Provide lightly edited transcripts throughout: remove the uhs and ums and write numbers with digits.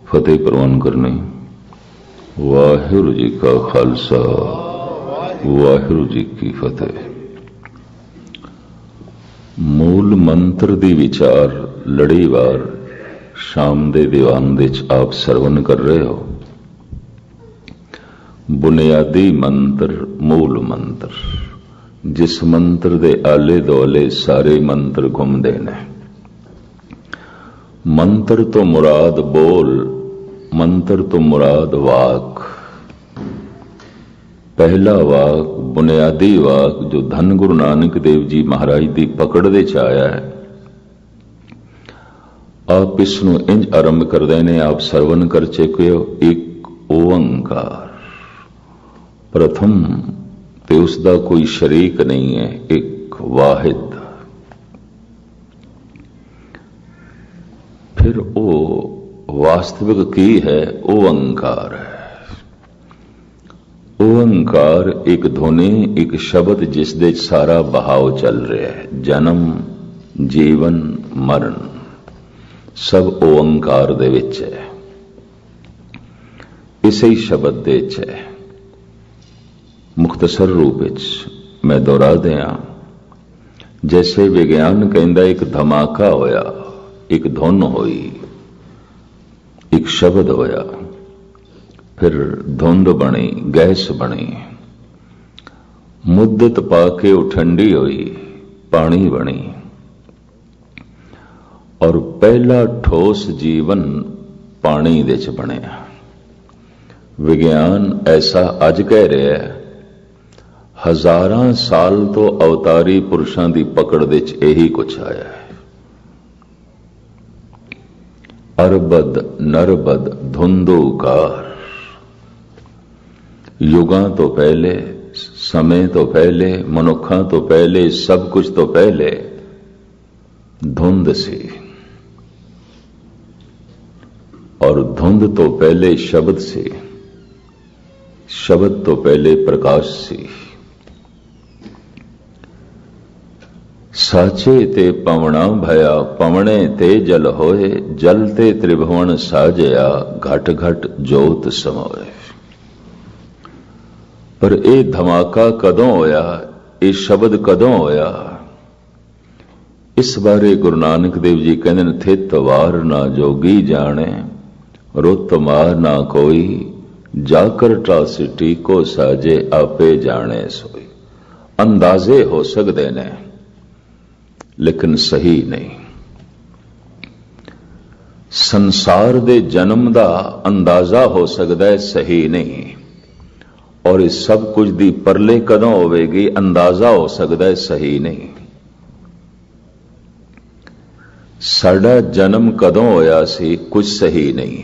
फतेह प्रवान करने। वाहिगुरू जी का खालसा, वाहिगुरू जी की फतेह। मूल मंत्र दी विचार लड़ीवार शाम दे दीवान दे आप सरवण कर रहे हो। बुनियादी मंत्र, मूल मंत्र, जिस मंत्र दे आले दुआले सारे मंत्र घूमते ने। मंत्र तो मुराद बोल, मंत्र तो मुराद वाक। पहला वाक, बुनियादी वाक, जो धन गुरु नानक देव जी महाराज की पकड़ दे च आया है। आप इसनों इंज आरंभ करते हैं, आप सरवण कर चुके हो। एक ओंकार प्रथम, ते उसका कोई शरीक नहीं है, एक वाहिद। फिर वो वास्तविक की है, ओंकार है। ओंकार एक ध्वनि, एक शब्द जिस दे सारा बहाव चल रहा है। जन्म, जीवन, मरण सब ओंकार दे विच है। इसे ही शब्द दे च है। मुख्तसर रूप विच मैं दोहरा दिया, जैसे विज्ञान कहता एक धमाका होया, एक धुन होई, एक शब्द होया, फिर धुंध बनी, गैस बनी, मुद्दत पाके वो ठंडी हुई, पानी बनी, और पहला ठोस जीवन पानी दे च बनिया। विज्ञान ऐसा अज कह रहा है, हजारां साल तो अवतारी पुरुषों की पकड़ दे च यही कुछ आया है। अरबद नरबद धुंधोकार, युगां तो पहले, समय तो पहले, मनुखा तो पहले, सब कुछ तो पहले धुंध सी, और धुंध तो पहले शब्द सी, शब्द तो पहले प्रकाश सी। साचे ते पवना भया, पवने ते जल होए, जल ते त्रिभुवन साजया, घट घट जोत समोए। पर यह धमाका कदों होया, यह शब्द कदों होया, इस बारे गुरु नानक देव जी कहते थित वार ना जोगी जाने, रुत मार ना कोई, जाकर ट्रासिटी को साजे आपे जाने सोई। अंदाजे हो सकते ने लेकिन सही नहीं। संसार दे जन्म का अंदाजा हो सकता है, सही नहीं। और इस सब कुछ दी परले कदों होवेगी, अंदाजा हो सकता है, सही नहीं। साडा जन्म कदों होया सी, कुछ सही नहीं।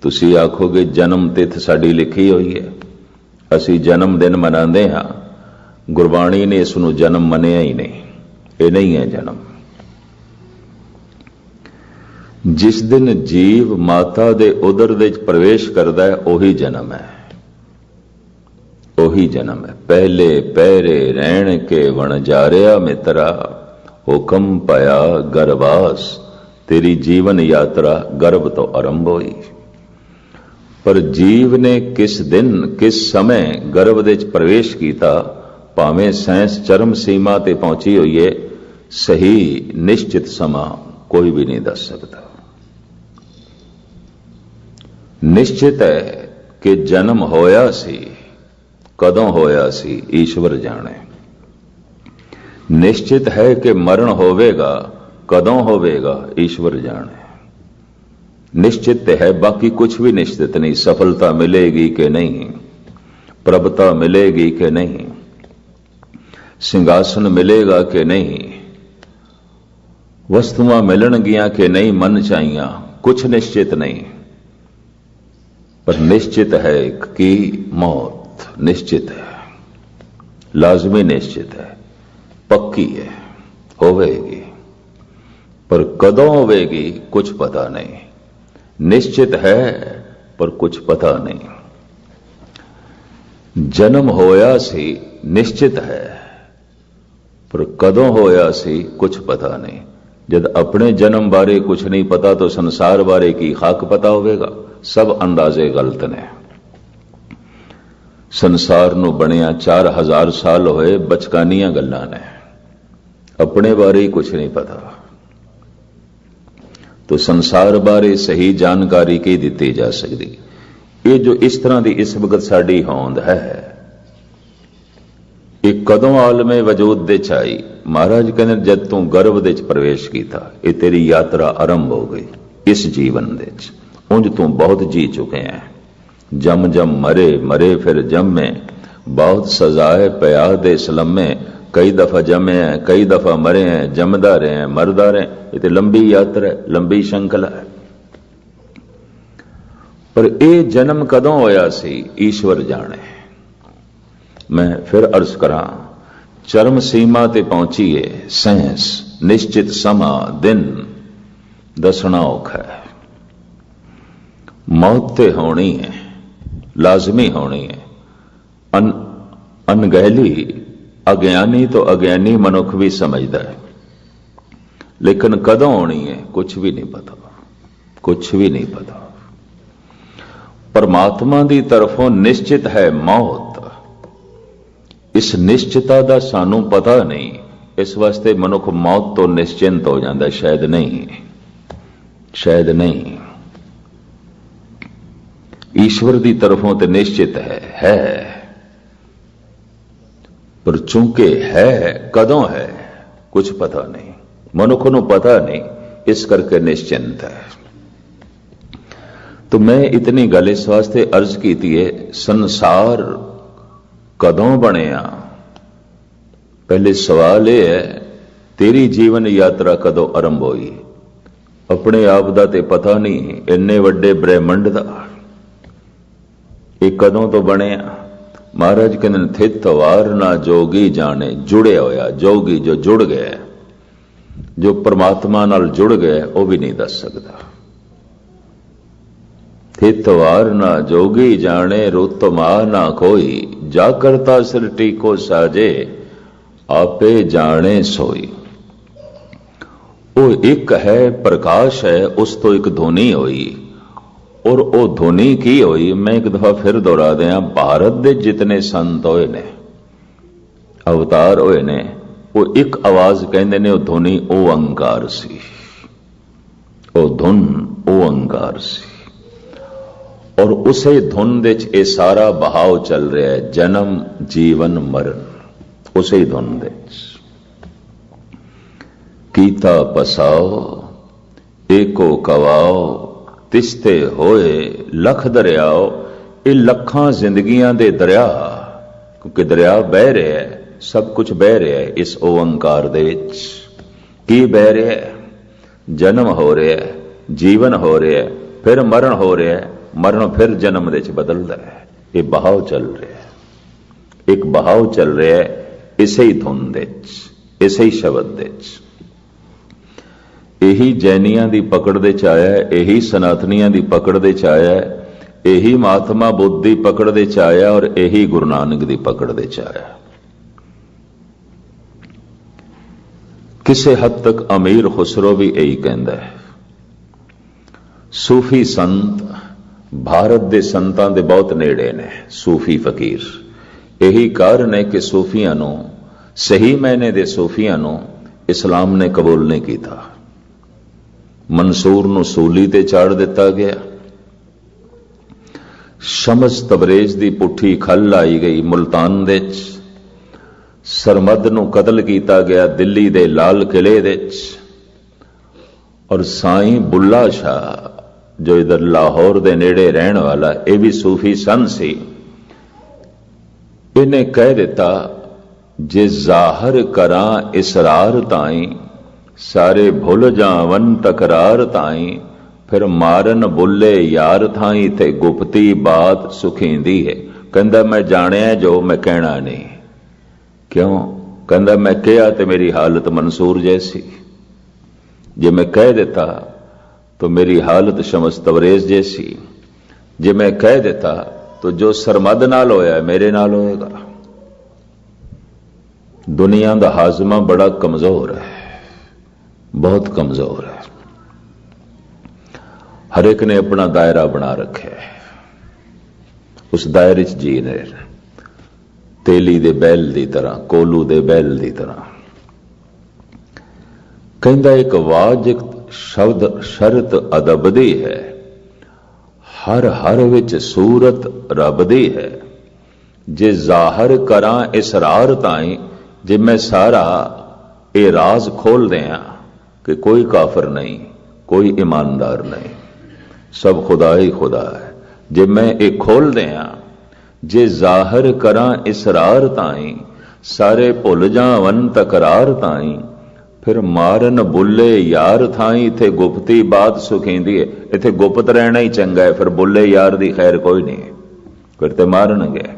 तुसी आखोगे जन्म तिथ साडी लिखी हुई है, असी जन्म दिन मनाते हाँ, गुरबाणी ने इसनों जन्म मनिया ही नहीं। ये नहीं है जन्म। जिस दिन जीव माता दे उदर दे प्रवेश करता है, ओही जन्म है, ओही जन्म है। पहले पैरे रहन के वणजारिया मित्रा, हुक्म पाया गर्भास, तेरी जीवन यात्रा गर्भ तो आरंभ हुई। पर जीव ने किस दिन किस समय गर्भ दे प्रवेश किया, भावें साइंस चरम सीमा ते पहुंची हुई है, सही निश्चित समा कोई भी नहीं दस सकता। निश्चित है कि जन्म होया सी, कदों होया सी ईश्वर जाने। निश्चित है कि मरण होवेगा, कदों होवेगा ईश्वर जाने। निश्चित है, बाकी कुछ भी निश्चित नहीं। सफलता मिलेगी कि नहीं, प्रभुता मिलेगी कि नहीं, सिंहासन मिलेगा कि नहीं, वस्तुआं मिलणगियां कि नहीं, मन चाहिया, कुछ निश्चित नहीं। पर निश्चित है कि मौत निश्चित है, लाजमी निश्चित है, पक्की है, होवेगी। पर कदों होवेगी कुछ पता नहीं। निश्चित है पर कुछ पता नहीं। जन्म होया सी निश्चित है, पर कदों होया सी कुछ पता नहीं। जब अपने जन्म बारे कुछ नहीं पता तो संसार बारे की खाक पता होवेगा। सब अंदाजे गलत ने। संसार ਨੂੰ ਬਣਿਆ 4000 ਸਾਲ ਹੋਏ, ਬਚਕਾਨੀਆਂ ਗੱਲਾਂ ਨੇ, अपने बारे ही कुछ नहीं पता। तो संसार बारे सही जानकारी की दी जा सकती। ये जो इस तरह की इस वक्त साड़ी होंद है, ये कदों आलमे वजूद दे आई। महाराज कहते जब तू गर्भ दे प्रवेश किया, ये तेरी यात्रा आरंभ हो गई इस जीवन दे। उंज तू बहुत जी चुके हैं। जम जम मरे, मरे फिर जमे, बहुत सजाए पया दे सलमे। कई दफा जमे हैं, कई दफा मरे हैं, जमदा रहे हैं, मरदा रहे। ये तो लंबी यात्रा है, लंबी श्रृंखला है। पर यह जन्म कदों होया सी, ईश्वर जाने। मैं फिर अर्ज करा, चरम सीमा ते पहुंची है साइंस। निश्चित समा दिन दसना औखा है। मौत ते होनी है, लाजमी होनी है। अनगहली अज्ञानी तो अज्ञानी मनुख भी समझदा है, लेकिन कदों होनी है कुछ भी नहीं पता, कुछ भी नहीं पता। परमात्मा की तरफों निश्चित है मौत। इस निश्चिता का सानू पता नहीं, इस वास्ते मनुख मौत तो निश्चिंत हो जाता। शायद नहीं, शायद नहीं। ईश्वर की तरफों तो निश्चित है, पर चूंकि है कदों है कुछ पता नहीं, मनुख को पता नहीं, इस करके निश्चिंत है। तो मैं इतनी गल इस वास्ते अर्ज की है, संसार कदों बनया। पहले सवाल यह है, तेरी जीवन यात्रा कदों आरंभ हुई? अपने आप का तो पता नहीं, इन्ने वड्डे ब्रह्मंड का ये कदों तो बनया। महाराज कहते थित वार ना जोगी जाने। जुड़े होया जोगी जो जुड़ गया, जो परमात्मा नाल जुड़ गया, वह भी नहीं दस सकता। थित वार ना जोगी जाने, रुत मा ना कोई। जा करता सृष्टि को साजे, आपे जाने सोई। वो एक है, प्रकाश है, उस तो एक ध्वनि हुई। और वो ध्वनि की हुई, मैं एक दफा फिर दोहरा दिया, भारत दे जितने संत होए ने, अवतार होए ने, वो एक आवाज कहते ने, वो ध्वनि ओंकार सी। वो धुन ओंकार सी। और उसे धुन दे ये सारा बहाव चल रहा है, जन्म जीवन मरण, उसे ही धुन दे। कीता पसाओ एको कवाओ, तिस्ते होए लख दरियाओ। ये लखां जिंदगियां दे दरिया, क्योंकि दरिया बह रहा है, सब कुछ बह रहा है इस ओंकार दे विच। की बह रहा है? जन्म हो रहा है, जीवन हो रहा है, फिर मरण हो रहा है, मरण फिर जन्म दे बदलता है। ये बहाव चल रहा है, एक बहाव चल रहा है इसे ही धुन दे, इसे ही शब्द दे। यही जैनियां की पकड़ दे च आया, यही सनातनियां की पकड़ दे च आया, यही महात्मा बुद्ध की पकड़ दे च आया, और यही गुरु नानक की पकड़ दे च आया। किसी हद तक अमीर खुसरो भी यही कहता है। सूफी संत भारत के संतां दे बहुत नेड़े ने, सूफी फकीर। यही कारण है कि सूफियां नूं, सही मैने दे सूफियां नूं इस्लाम ने कबूल नहीं किया। मंसूर नूं सूली ते चाड़ दिता गया, शमस तबरेज की पुठी खल लाई गई मुल्तान दे। सरमद नूं कतल किया गया दिल्ली दे लाल किले दे। और साईं बुल्ला शाह जो इधर लाहौर दे नेड़े रहने वाला, यह भी सूफी सन सी। इन्हें कह दिता, जे जाहर करा इसरार ताई, सारे भुल जावन तकरार ताई। फिर मारन बुले यार थाई, थे गुप्ती बात सुखींदी है। कहंदा मैं जानिया जो मैं कहना नहीं। क्यों? कहंदा मैं कहा तो मेरी हालत मंसूर जैसी, जे मैं कह देता तो मेरी हालत शमस तबरेज जैसी, जे मैं कह देता तो जो सरमद नाल होया मेरे नाल होएगा। दुनिया का हाजमा बड़ा कमजोर है, बहुत कमजोर है। हर एक ने अपना दायरा बना रखा है, उस दायरे च जी रहे, तेली दे बैल की तरह, कोलू दे बैल की तरह। कहता एक वाजिब शब्द शरत अदब दी है, हर हर विच सूरत रब दी है। जे जाहिर करा इसरार ताई, जे मैं सारा ये राज खोल दिया कि कोई काफिर नहीं, कोई ईमानदार नहीं, सब खुदा ही खुदा है। जे मैं ये खोल दिया, जे जाहिर करा इसरार ताई, सारे भुल जावन तकरार ताई। फिर मारन बुले यार थाई, इथे गुप्ती बात सुखींदी है। इथे गुप्त रहना ही चंगा है, फिर बुले यार दी खैर कोई नहीं, फिर ते मारनगे।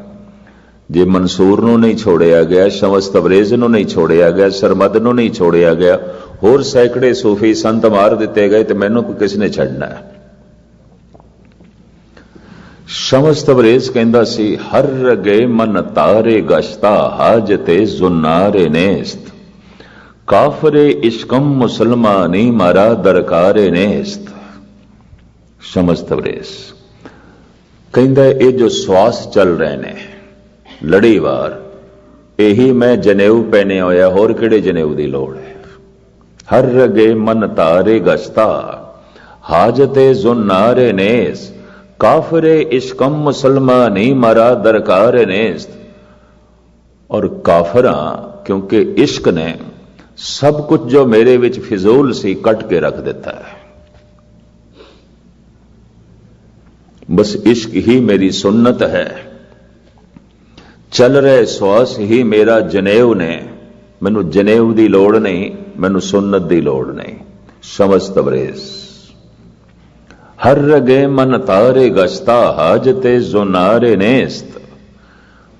जे मंसूर नूं नहीं छोड़िया गया, शमस तबरेज नूं नहीं छोड़िया गया, सरमद नूं नहीं छोड़िया गया, होर सैकड़े सूफी संत मार दिते गए, तो मैनू किसने छड़ना है। शमस तबरेज कहंदा सी, हर रगे मन तारे गश्ता, हाजते जुन्नारे नेस्त। काफरे इश्कम मुसलमानी मारा दरकारे नेस्त। शमस तबरेज कहंदा ये जो श्वास चल रहे ने लड़ीवार, यही मैं जनेऊ पहने होया, होर किहड़े जनेऊ की लोड़ है। हर रगे मन तारे गश्ता, हाजते जुन्नारे नेस्त। काफरे इश्कम मुसलमानी मरा दरकार नेस्त। और काफरा क्योंकि इश्क ने सब कुछ जो मेरे विच फिजूल सी कट के रख देता है। बस इश्क ही मेरी सुन्नत है, चल रहे श्वास ही मेरा जनेऊ ने। मैनू जनेऊ की लोड़ नहीं, मैनू सुन्नत की लोड़ नहीं। शमस तबरेज हर रगे मन तारे गश्ता, हाजते जुनारे नेस्त।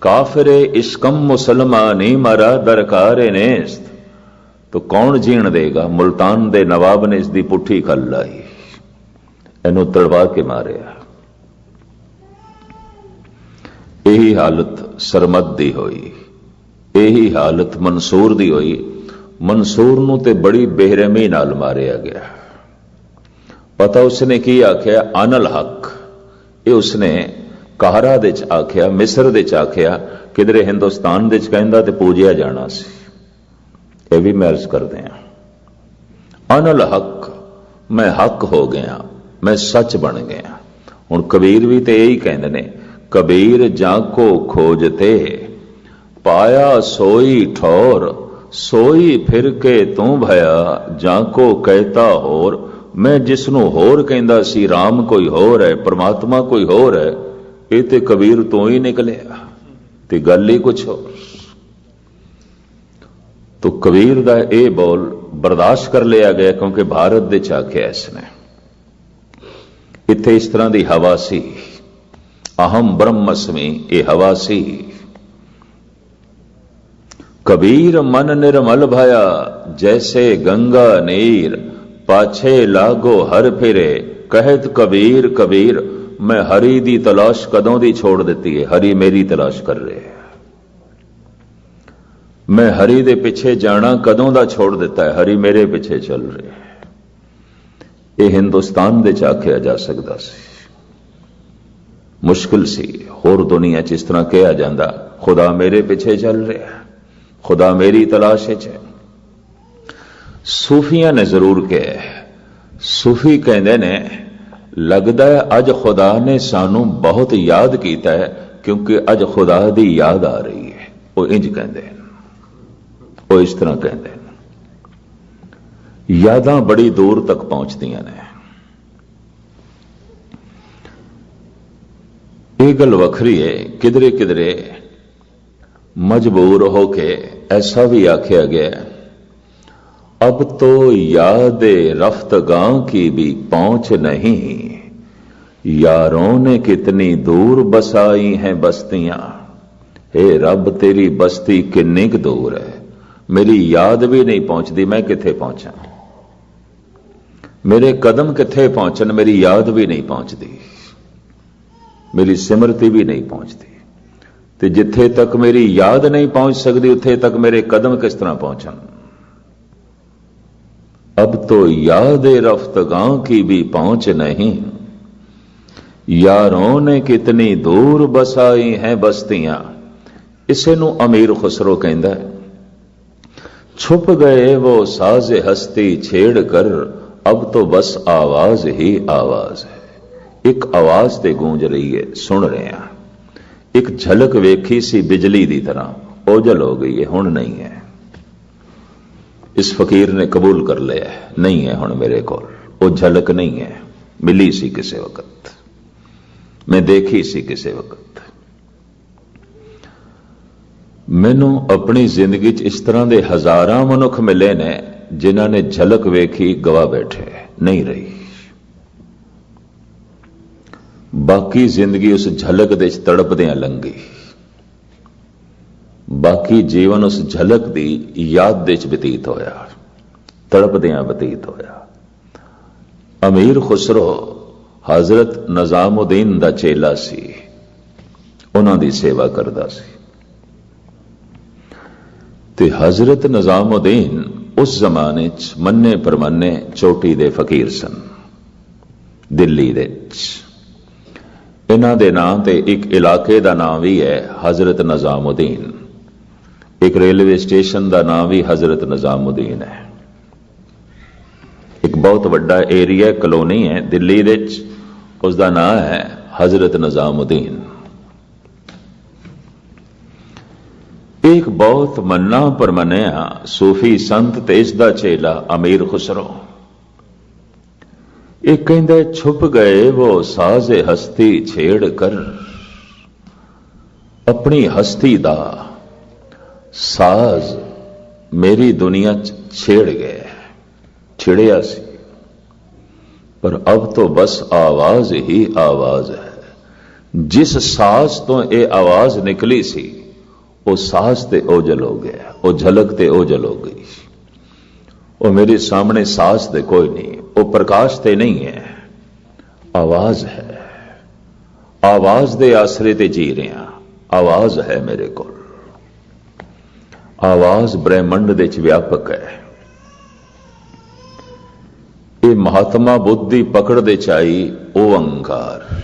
काफिरे इश्कम मुसलमानी मरा दरकारे नेस्त। तो कौन जीण देगा। मुल्तान दे नवाब ने इसकी पुठी खल लाई, इनू तड़वा के मारिया। यही हालत सरमद दी हुई, यही हालत मंसूर दी हुई। मंसूर नूं ते बड़ी बेरहमी नाल मारिया गया। पता उसने की आख्या, अनल हक। ये उसने काहरा दे च आख्या, मिस्र दे च आख्या, किधरे हिंदुस्तान दे च कहंदा ते पूजिया जाना सी। यह भी मैं अर्ज कर दिया, अनल हक, मैं हक हो गया, मैं सच बन गया। हुण कबीर भी तो यही कहते ने, कबीर जाको खोजते, पाया सोई ठौर, सोई फिर के तू भया, जाको कहता होर। मैं जिसनों होर कहंदा सी, राम कोई होर है, परमात्मा कोई होर है, ये ते कबीर तो ही निकलिया, ते गल ही कुछ होर। तो कबीर दा ये बोल बर्दाश्त कर लिया गया, क्योंकि भारत दे च आख्या इसने। इत्थे इस तरह की हवा सी, अहम ब्रह्मस्मि, ये हवा सी। कबीर मन निर्मल भया, जैसे गंगा नीर, पाछे लागो हर फिरे। कहत कबीर कबीर, मैं हरि दी तलाश कदों दी छोड़ देती है, हरि मेरी तलाश कर रहे हैं। मैं हरि दे पिछे जाना कदों दा छोड़ देता है, हरि मेरे पिछे चल रहे हैं। ये हिंदुस्तान दे च आख्या जा सकता सी, मुश्किल सी। होर दुनिया च इस तरह कहा जाता, खुदा मेरे पिछे चल रहा है, खुदा मेरी तलाश है। सूफिया ने जरूर कहा, सूफी कहते ने, लगता है अज खुदा ने सानू बहुत याद किया है, क्योंकि अज खुदा की याद आ रही है। वो इंज कहते हैं, वो इस तरह कहते हैं। यादां बड़ी दूर तक पहुंचदियां ने। यह गल वखरी है, किधरे किधरे मजबूर होके ऐसा भी आख्या गया, अब तो याद रफ्तगां की भी पहुंच नहीं, यारों ने कितनी दूर बसाई हैं बस्तियां। हे रब तेरी बस्ती किन्नी क दूर है, मेरी याद भी नहीं पहुंचती, मैं किथे पहुंचा। मेरे कदम किथे पहुंचन, मेरी याद भी नहीं पहुंचती, मेरी सिमरती भी नहीं पहुंचती। ते जिथे तक मेरी याद नहीं पहुंच सकती, उत्थे तक मेरे कदम किस तरह पहुंचन। अब तो याद रफ्तगां की भी पहुंच नहीं, यारों ने कितनी दूर बसाई हैं बस्तियां। इसे नू अमीर खुसरो कहंदा है, छुप गए वो साज़े हस्ती छेड़ कर, अब तो बस आवाज ही आवाज है। एक आवाज ते गूंज रही है, सुन रहे हैं। एक झलक वेखी सी बिजली दी तरह, ओझल हो गई है, हुण नहीं है। इस फकीर ने कबूल कर लिया है, नहीं है हुण मेरे कोल, वो झलक नहीं है। मिली सी किसी वक्त, मैं देखी सी किसी वक्त। मैनू अपनी जिंदगी च इस तरह के हजारां मनुख मिले ने जिन्हां ने झलक वेखी गवा बैठे, नहीं रही। बाकी जिंदगी उस झलक दे तड़पदियां लंघी, बाकी जीवन उस झलक दी याद दे बतीत होया, तड़पदियां बतीत होया। अमीर खुसरो हजरत निजामुद्दीन दा चेला सी, उन्हां दी सेवा करदा सी। ते हजरत निजामुद्दीन उस जमाने च मन्ने परमन्ने चोटी दे फकीर सन। दिल्ली दे इन्हां दे नाम ते एक इलाके दा नाम भी है हजरत निजामुद्दीन। एक रेलवे स्टेशन का नाम भी हजरत निजामुद्दीन है। एक बहुत बड़ा एरिया कलोनी है दिल्ली दे, उसका नाम है हजरत निजामुद्दीन। एक बहुत मन्ना परमन्या सूफी संत ते इसदा चेला अमीर खुसरो, एक कहंदा छुप गए वो साज़े हस्ती छेड़ कर, अपनी हस्ती दा साज मेरी दुनिया छेड़ गए, छिड़िया सी, पर अब तो बस आवाज ही आवाज है। जिस साज तो ये आवाज निकली सी, वो साज ते ओझल हो गया, वो झलक ते ओझल हो गई। वो मेरे सामने साज ते कोई नहीं, वो प्रकाश ते नहीं है, आवाज है। आवाज दे आसरे ते जी रहे हैं, आवाज है मेरे को। आवाज ब्रह्मंड दे च व्यापक है। ये महात्मा बुद्ध दी पकड़ दे चाई ओंकार,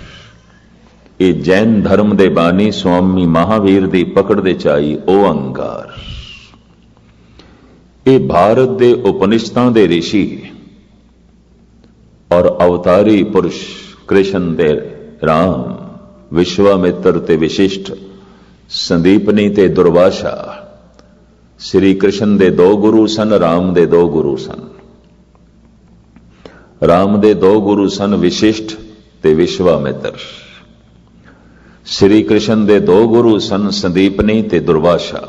ये जैन धर्म दे बानी स्वामी महावीर दी पकड़ दे चाई ओंकार, ये भारत दे उपनिषदां दे ऋषि और अवतारी पुरुष कृष्ण दे राम, विश्वामित्र ते विशिष्ट, संदीपनी ते दुर्वासा। श्री कृष्ण दे दो गुरु सन, राम दे दो गुरु सन। राम दे दो गुरु सन विशिष्ट ते विश्वामित्र। श्री कृष्ण दे दो गुरु सन संदीपनी ते दुर्वासा।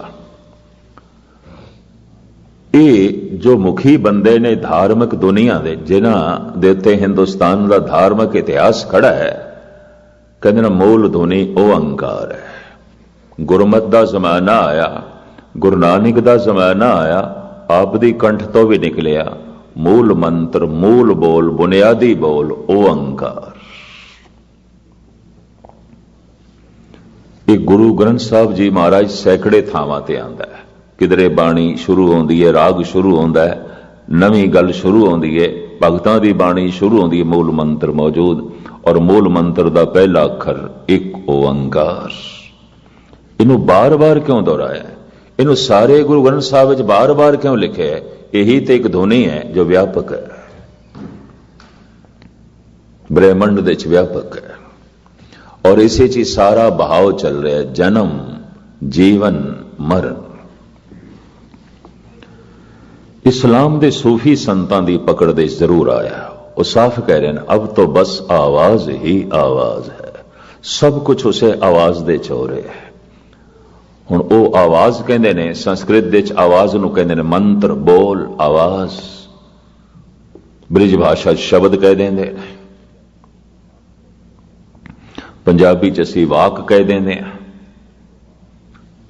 ये जो मुखी बंदे ने धार्मिक दुनिया दे, जिन्हां दे उत्ते हिंदुस्तान का धार्मिक इतिहास खड़ा है, कहते ना मूल धुनी ओंकार है। गुरमत का जमाना आया, गुरु नानक का जमाना आया, आप दी कंठ तो भी निकलिया मूल मंत्र, मूल बोल, बुनियादी बोल ओंकार। एक गुरु ग्रंथ साहब जी महाराज सैकड़े थावां ते आंदा है। किधरे बाणी शुरू होंदी है, राग शुरू होंदा है, नवी गल शुरू होंदी है, भगतां दी बाणी शुरू होंदी है, मूल मंत्र मौजूद, और मूल मंत्र दा पहला अखर एक ओंकार। इनू बार बार क्यों दोहराया? इनू सारे गुरु ग्रंथ साहब विच बार बार क्यों लिखे है? यही तो एक ध्वनि है जो व्यापक है, ब्रह्मंड दे च व्यापक है, और इसे च सारा बहाव चल रहा है, जन्म, जीवन, मरण। इस्लाम दे सूफी संतां दी पकड़ दे जरूर आया, वो साफ कह रहे हैं अब तो बस आवाज ही आवाज है, सब कुछ उसे आवाज दे चोरे है। हुण वो आवाज कहंदे ने, संस्कृत दे च आवाज नूं कहंदे ने मंत्र, बोल, आवाज। ब्रिज भाषा शब्द कह देंदे ने, पंजाबी च असीं वाक कह देंदे हां,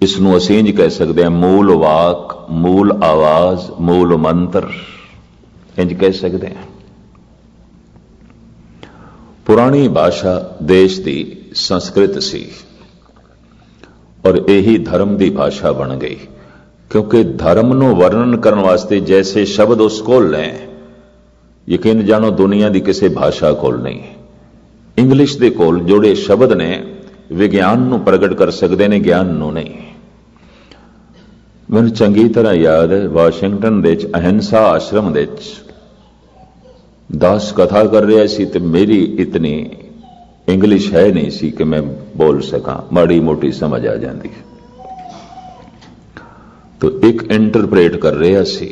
इसनूं असीं इंज कह सकते हैं मूल वाक, मूल आवाज, मूल मंत्र, इंज कह सकते हैं। पुरानी भाषा देश दी संस्कृत सी, और यही धर्म की भाषा बन गई, क्योंकि धर्म नूं वर्णन करने वास्ते जैसे शब्द उस कोल ने, ਯਕੀਨ ਜਾਣੋ ਦੁਨੀਆ ਦੀ ਕਿਸੇ ਭਾਸ਼ਾ ਕੋਲ ਨਹੀਂ। ਇੰਗਲਿਸ਼ ਦੇ ਕੋਲ ਜਿਹੜੇ ਸ਼ਬਦ ਨੇ ਵਿਗਿਆਨ ਨੂੰ ਪ੍ਰਗਟ ਕਰ ਸਕਦੇ ਨੇ, ਗਿਆਨ ਨੂੰ ਨਹੀਂ। ਮੈਨੂੰ ਚੰਗੀ ਤਰ੍ਹਾਂ ਯਾਦ ਹੈ, ਵਾਸ਼ਿੰਗਟਨ ਦੇ ਵਿੱਚ ਅਹਿੰਸਾ ਆਸ਼ਰਮ ਦੇ ਵਿੱਚ ਦਾਸ ਕਥਾ ਕਰ ਰਿਹਾ ਸੀ ਤੇ ਮੇਰੀ ਇਤਨੀ ਇੰਗਲਿਸ਼ ਹੈ ਨਹੀਂ ਸੀ ਕਿ ਮੈਂ ਬੋਲ ਸਕਾਂ, ਮਾੜੀ ਮੋਟੀ ਸਮਝ ਆ ਜਾਂਦੀ। तो एक इंटरप्रेट कर रहा सी,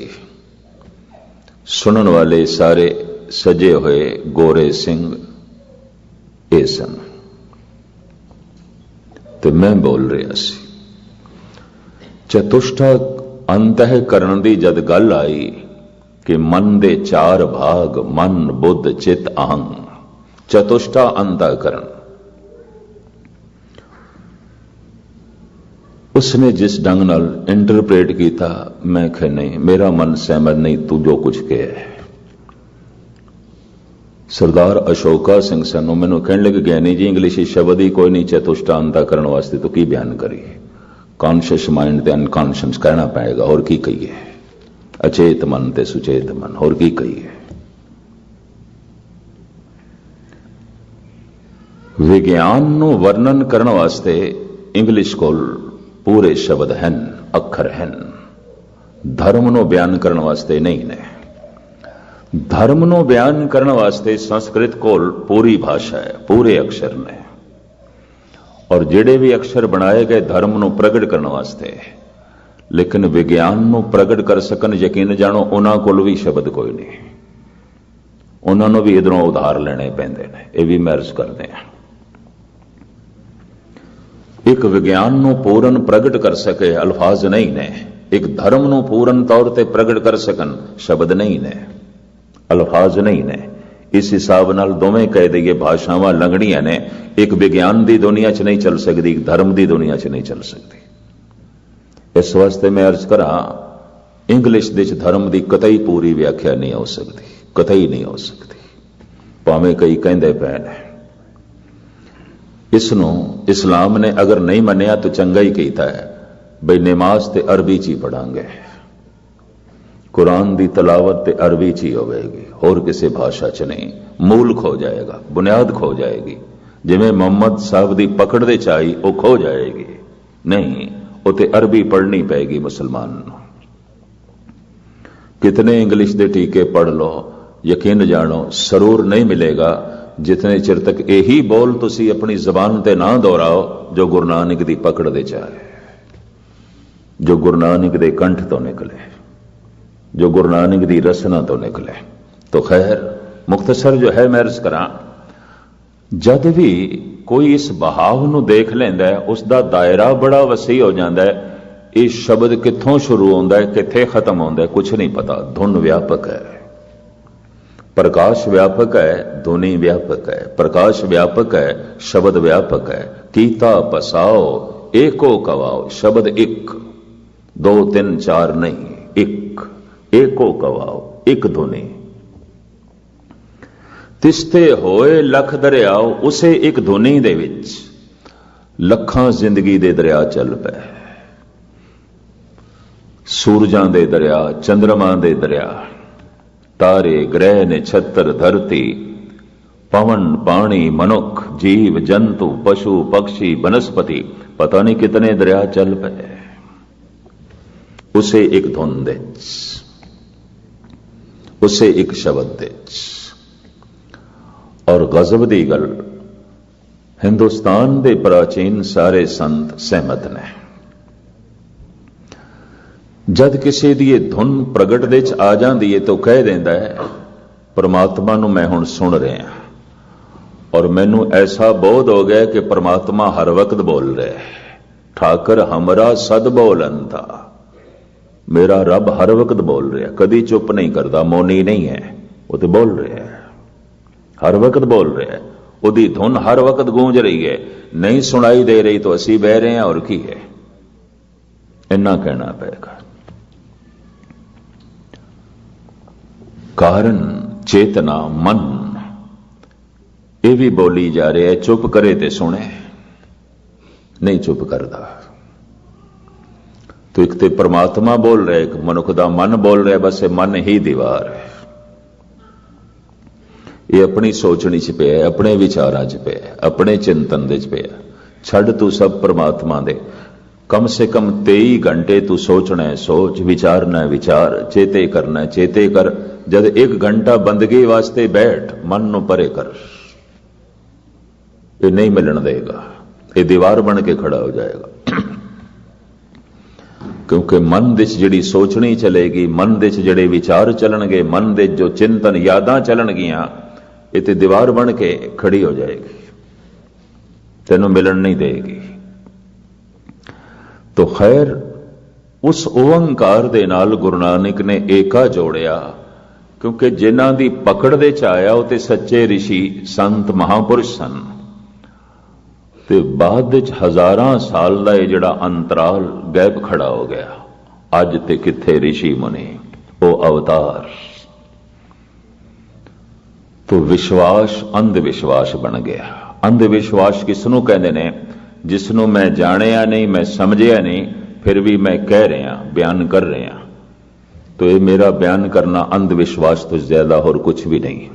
सुनन वाले सारे सजे हुए गोरे सिंह ए सन ते मैं बोल रहा सी। चतुष्टा अंतःकरण दी जद गल आई कि मन दे चार भाग मन बुद्ध चित अहंग, चतुष्टा अंतःकरण, उसने जिस ढंग नाल इंटरप्रेट किया, मैं कहा नहीं, मेरा मन सहमत नहीं, तू जो कुछ कहे है। सरदार अशोका सिंह सनों मैनू कहने लगे, ज्ञानी जी इंग्लिश शब्द ही कोई नहीं चतुष्टांता करने वास्ते, तो की बयान करिए, कॉन्शियस माइंड ते अनकॉन्शियस कहना पड़ेगा, और की कहिए, अचेत मन ते सुचेत मन, और की कहिए। विज्ञान नू वर्णन करने वास्ते इंग्लिश कोल पूरे शब्द हैं, अखर हैं। धर्म नो बयान करने वास्ते नहीं ने। धर्म नो बयान करने वास्ते संस्कृत कोल पूरी भाषा है, पूरे अक्षर ने, और जेड़े भी अक्षर बनाए गए धर्म नो प्रगट करने वास्ते। लेकिन विज्ञान नो प्रगट कर सकन, यकीन जानो उन्हां कोल भी शब्द कोई नहीं, उन्होंने भी इधरों उधार लेने पैंदे ने, ये भी महर्ज करते हैं। एक विज्ञान नू पूर्ण प्रगट कर सके अल्फाज नहीं ने, एक धर्म नू पूर्ण तौर ते प्रगट कर सकन शब्द नहीं ने, अल्फाज नहीं ने। इस हिसाब नाल दोवें कह दईए भाषावां लंघड़ियां ने, एक विज्ञान दी दुनिया च नहीं चल सकती, एक धर्म दी दुनिया च नहीं चल सकती। इस वास्ते मैं अर्ज करा, इंग्लिश दे च धर्म दी कतई पूरी व्याख्या नहीं हो सकती, कतई नहीं हो सकती, भावें कई कहंदे पए ने। इसनों इस्लाम ने अगर नहीं मनिया तो चंगा ही कीता है, बई नमाज ते अरबी च ही पढ़ांगे, कुरान दी तलावत ते अरबी च ही होगी, और किसी भाषा च नहीं। मूल खो जाएगा, बुनियाद खो जाएगी। जिवें मोहम्मद साहब दी पकड़ दे चाई वो खो जाएगी, नहीं उते अरबी पढ़नी पैगी मुसलमान नूं। कितने इंग्लिश दे टीके पढ़ लो, यकीन जानो सरूर नहीं मिलेगा जितने चिर तक यही बोल तुसी अपनी जबान ते ना दोहराओ जो गुरु नानक दी पकड़ दे चाहे, जो गुरु नानक दे कंठ तो निकले, जो गुरु नानक दी रसना तो निकले। तो खैर मुख्तसर जो है मैं अर्ज करा, जद भी कोई इस बहाव नूं देख लैंदा है, उसका दायरा बड़ा वसी हो जाता है। ये शब्द कित्थों शुरू होंदा है, कित्थे खत्म होंदा है, कुछ नहीं पता। धुन व्यापक है, प्रकाश व्यापक है, ध्वनि व्यापक है, प्रकाश व्यापक है, शब्द व्यापक है। कीता पसाओ एको कवाओ, शब्द एक, दो तीन चार नहीं, एक, एको कवाओ, एक ध्वनि। तिस्ते होए लख दरियाओ, उसे एक ध्वनि दे विच लखां जिंदगी दे दरिया चल पए। सूरजां दे दरिया, चंद्रमा दे दरिया, तारे ग्रह नक्षत्र धरती, पवन पानी मनुख जीव जंतु पशु पक्षी वनस्पति, पता नहीं कितने दरिया चल पे, उसे एक धुन दे, उसे एक शब्द दे। और गजब दी गल, हिंदुस्तान दे प्राचीन सारे संत सहमत ने, जद किसी दी धुन प्रगट दे च आ जाती है तो कह देंदा है परमात्मा नूं मैं हुण सुन रहा, और मैनू ऐसा बोध हो गया कि परमात्मा हर वक्त बोल रहा है। ठाकर हमरा सद बोलन था, मेरा रब हर वक्त बोल रहा है, कदी चुप नहीं करता, मौनी नहीं है, वो तो बोल रहा है, हर वक्त बोल रहा है। उदी धुन हर वक्त गूंज रही है, नहीं सुनाई दे रही तो असी बह रहे हैं, और की है, इन्ना कहना पड़ेगा। कारण चेतना मन, ये भी बोली जा रही है, चुप करे ते सुने, नहीं चुप करता। तो एक ते परमात्मा बोल रहा है, एक मनुख दा मन बोल रहा है, बस मन ही दीवार है। ये अपनी सोचनी च पिया, अपने विचारां च पिया, अपने चिंतन दे च पिया। छड़ तू सब परमात्मा दे। कम से कम 23 घंटे तू सोचना है सोच, विचारना है विचार, चेते करना है चेते कर। जब 1 घंटा बंदगी वास्ते बैठ, मन नूं परे कर, ये नहीं मिलन देगा, ये दीवार बन के खड़ा हो जाएगा। क्योंकि मन दे जिहड़ी सोचनी चलेगी, मन दे जिहड़े विचार चलणगे, मन दे जो चिंतन यादां चलणगियां, ये ते दीवार बन के खड़ी हो जाएगी, तेनों मिलन नहीं देगी। तो खैर उस ओंकार दे नाल गुरु नानक ने एका जोड़िया, क्योंकि जिन्हां दी पकड़ दे च आया वो ते सच्चे ऋषि संत महापुरुष सन। ते बाद विच हजारां साल दा जिहड़ा अंतराल गैप खड़ा हो गया, अज ते किथे ऋषि मुनि, वो अवतार। तो विश्वास अंध विश्वास बन गया। अंध विश्वास किसनों कहते ने? जिसनों मैं जानिया नहीं, मैं समझिया नहीं, फिर भी मैं कह रहा, बयान कर रहा। तो ये मेरा बयान करना अंध विश्वास तो ज्यादा और कुछ भी नहीं।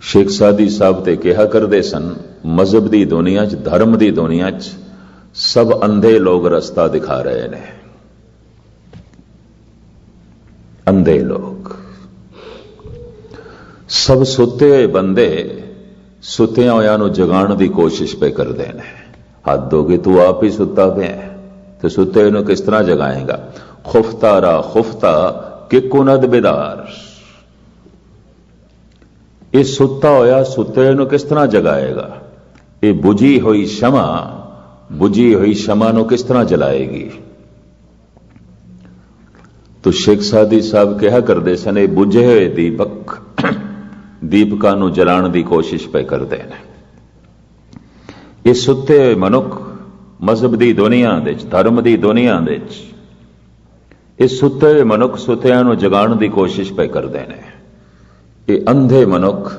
शेख सादी साहब ते कहा करते सन, मजहब की दुनिया च, धर्म की दुनिया च सब अंधे लोग रास्ता दिखा रहे हैं। अंधे लोग, सब सुते हुए बंदे सुतिया होया जगाण की कोशिश पे करते हैं। हद दोगे, तू आप ही सुता पे है, तो सुते हुए किस तरह जगाएगा? खुफ्ता रा खुफ्ता कि कुनद बेदार। ये सुता होया सुते हुए किस तरह जगाएगा? ये बुझी हुई शमा नु किस तरह जलाएगी? तो शेख सादी साहब कहा करते सन, बुझे हुए दीपक दीपकां नूं जलाण की कोशिश पे करते हैं। ये सुते हुए मनुख मजहब की दुनिया दे, धर्म की दुनिया दे, ये सुते हुए मनुख सुतियां नूं जगाण की कोशिश पे करते हैं। ये अंधे मनुख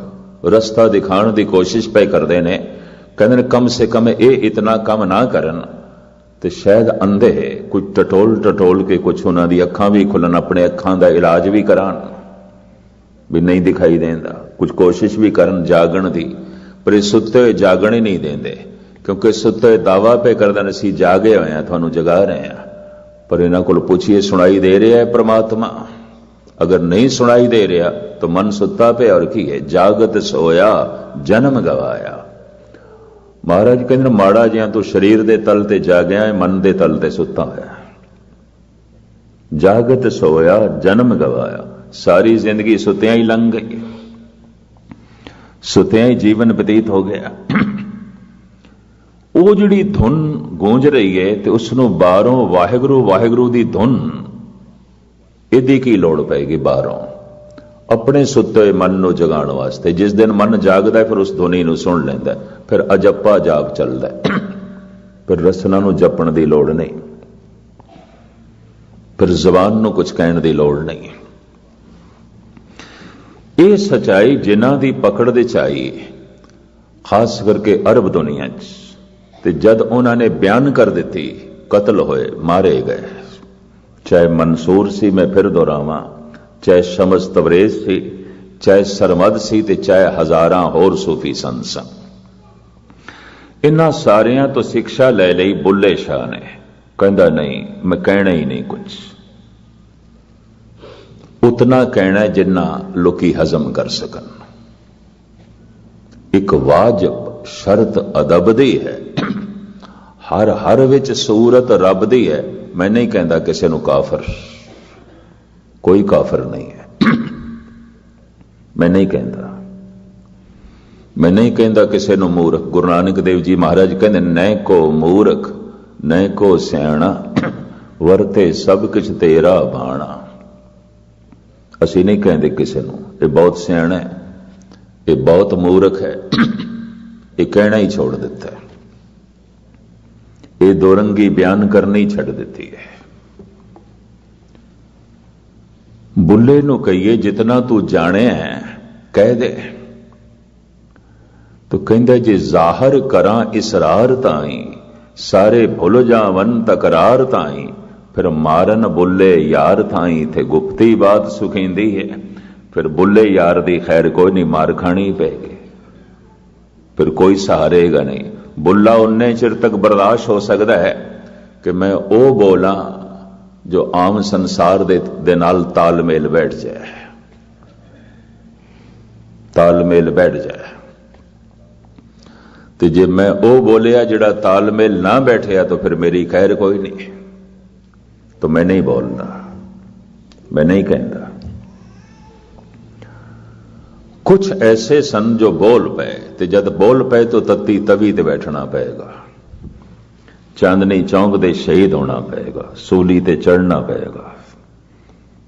रस्ता दिखाण की कोशिश पे करते हैं। कहते हैं कम से कम ये इतना कम ना करन तो शायद अंधे कुछ टटोल के कुछ उन्हां दी अखां भी खुलन, अपने अखां का इलाज भी करान, भी नहीं दिखाई देंदा, कुछ कोशिश भी करन जागण दी, पर सुते हुए जागण ही नहीं देंदे। क्योंकि सुते हुए दावा पे करदे असीं जागे हुए हैं, तुहानूं जगा रहे हैं, पर इन्हां कोल पुछिए सुनाई दे रहा है परमात्मा? अगर नहीं सुनाई दे रहा तो मन सुता पे, और की है? जागत सोया जन्म गवाया। महाराज कहते माड़ा जिहा तू शरीर दे तल ते जागया है, मन दे तल ते सुता होया। जागत सोया जन्म गवाया, सारी जिंदगी सुतियां ही लंघ गई, सुतियां ही जीवन बतीत हो गया। वो जिहड़ी धुन गूंज रही है तो उसनों बाहरों वाहिगुरू वाहिगुरू दी धुन, इहदी की लोड़ पैगी? बाहरों अपने सुते हुए मन नूं जगाण वास्ते। जिस दिन मन जागदा है फिर उस धुनी नूं सुन लैंदा, फिर अजप्पा जाप चलदा, फिर रसना नूं जपण दी लोड़ नहीं, फिर जबान नूं कुछ कहण दी लोड़ नहीं। ये सच्चाई जिन्हां दी पकड़ दे च आई, खास करके अरब दुनिया च, ते जद उन्होंने बयान कर दी, कतल होए, मारे गए। चाहे मंसूर सी, मैं फिर दोहरावां, चाहे शमस तबरेज सी, चाहे सरमद सी, ते चाहे हजारां होर सूफी संत सन। इन्हां सारियां तो शिक्षा ले लई बुल्ले शाह ने। कहंदा नहीं, मैं कहना ही नहीं कुछ, उतना कहना जिन्ना लोकी हजम कर सकन। एक वाजिब शर्त अदब दी है, हर विच सूरत रब दी है। मैं नहीं कहता किसी नूं काफर, कोई काफर नहीं है। मैं नहीं कहता, मैं नहीं कहता किसी नूं मूर्ख। गुरु नानक देव जी महाराज कहते न को मूर्ख न को सियाणा, वरते सब कुछ तेरा भाणा। असी नहीं कहते किसी नूं ये बहुत सियाणा है, ये बहुत मूर्ख है, ये कहना ही छोड़ दिता है, ये दोरंगी बयान करनी छड़ दी है। बुल्ले नूं कहिए जितना तू जाने है कह दे, तो कहंदा जे जाहिर करां इसरार ताई, सारे भुल जावन तकरार ताई, फिर मारन बुल्ले यार थाई, थे गुप्ती बात सुखेंदी है। फिर बुल्ले यार दी खैर कोई नहीं, मार खानी पैगी, फिर कोई सहारेगा नहीं। बुल्ला उन्ने चिर तक बर्दाश्त हो सकता है कि मैं वो बोला जो आम संसार दे नाल तालमेल बैठ जाए, तालमेल बैठ जाए। तो जे मैं वो बोलिया जिहड़ा तालमेल ना बैठिया तो फिर मेरी खैर कोई नहीं, तो मैं नहीं बोलता, मैं नहीं कहता। कुछ ऐसे सन जो बोल पे, ते जद बोल पे तो तत्ती तवी ते बैठना पएगा, चांदनी चौंक दे शहीद होना पएगा, सूली ते चढ़ना पएगा,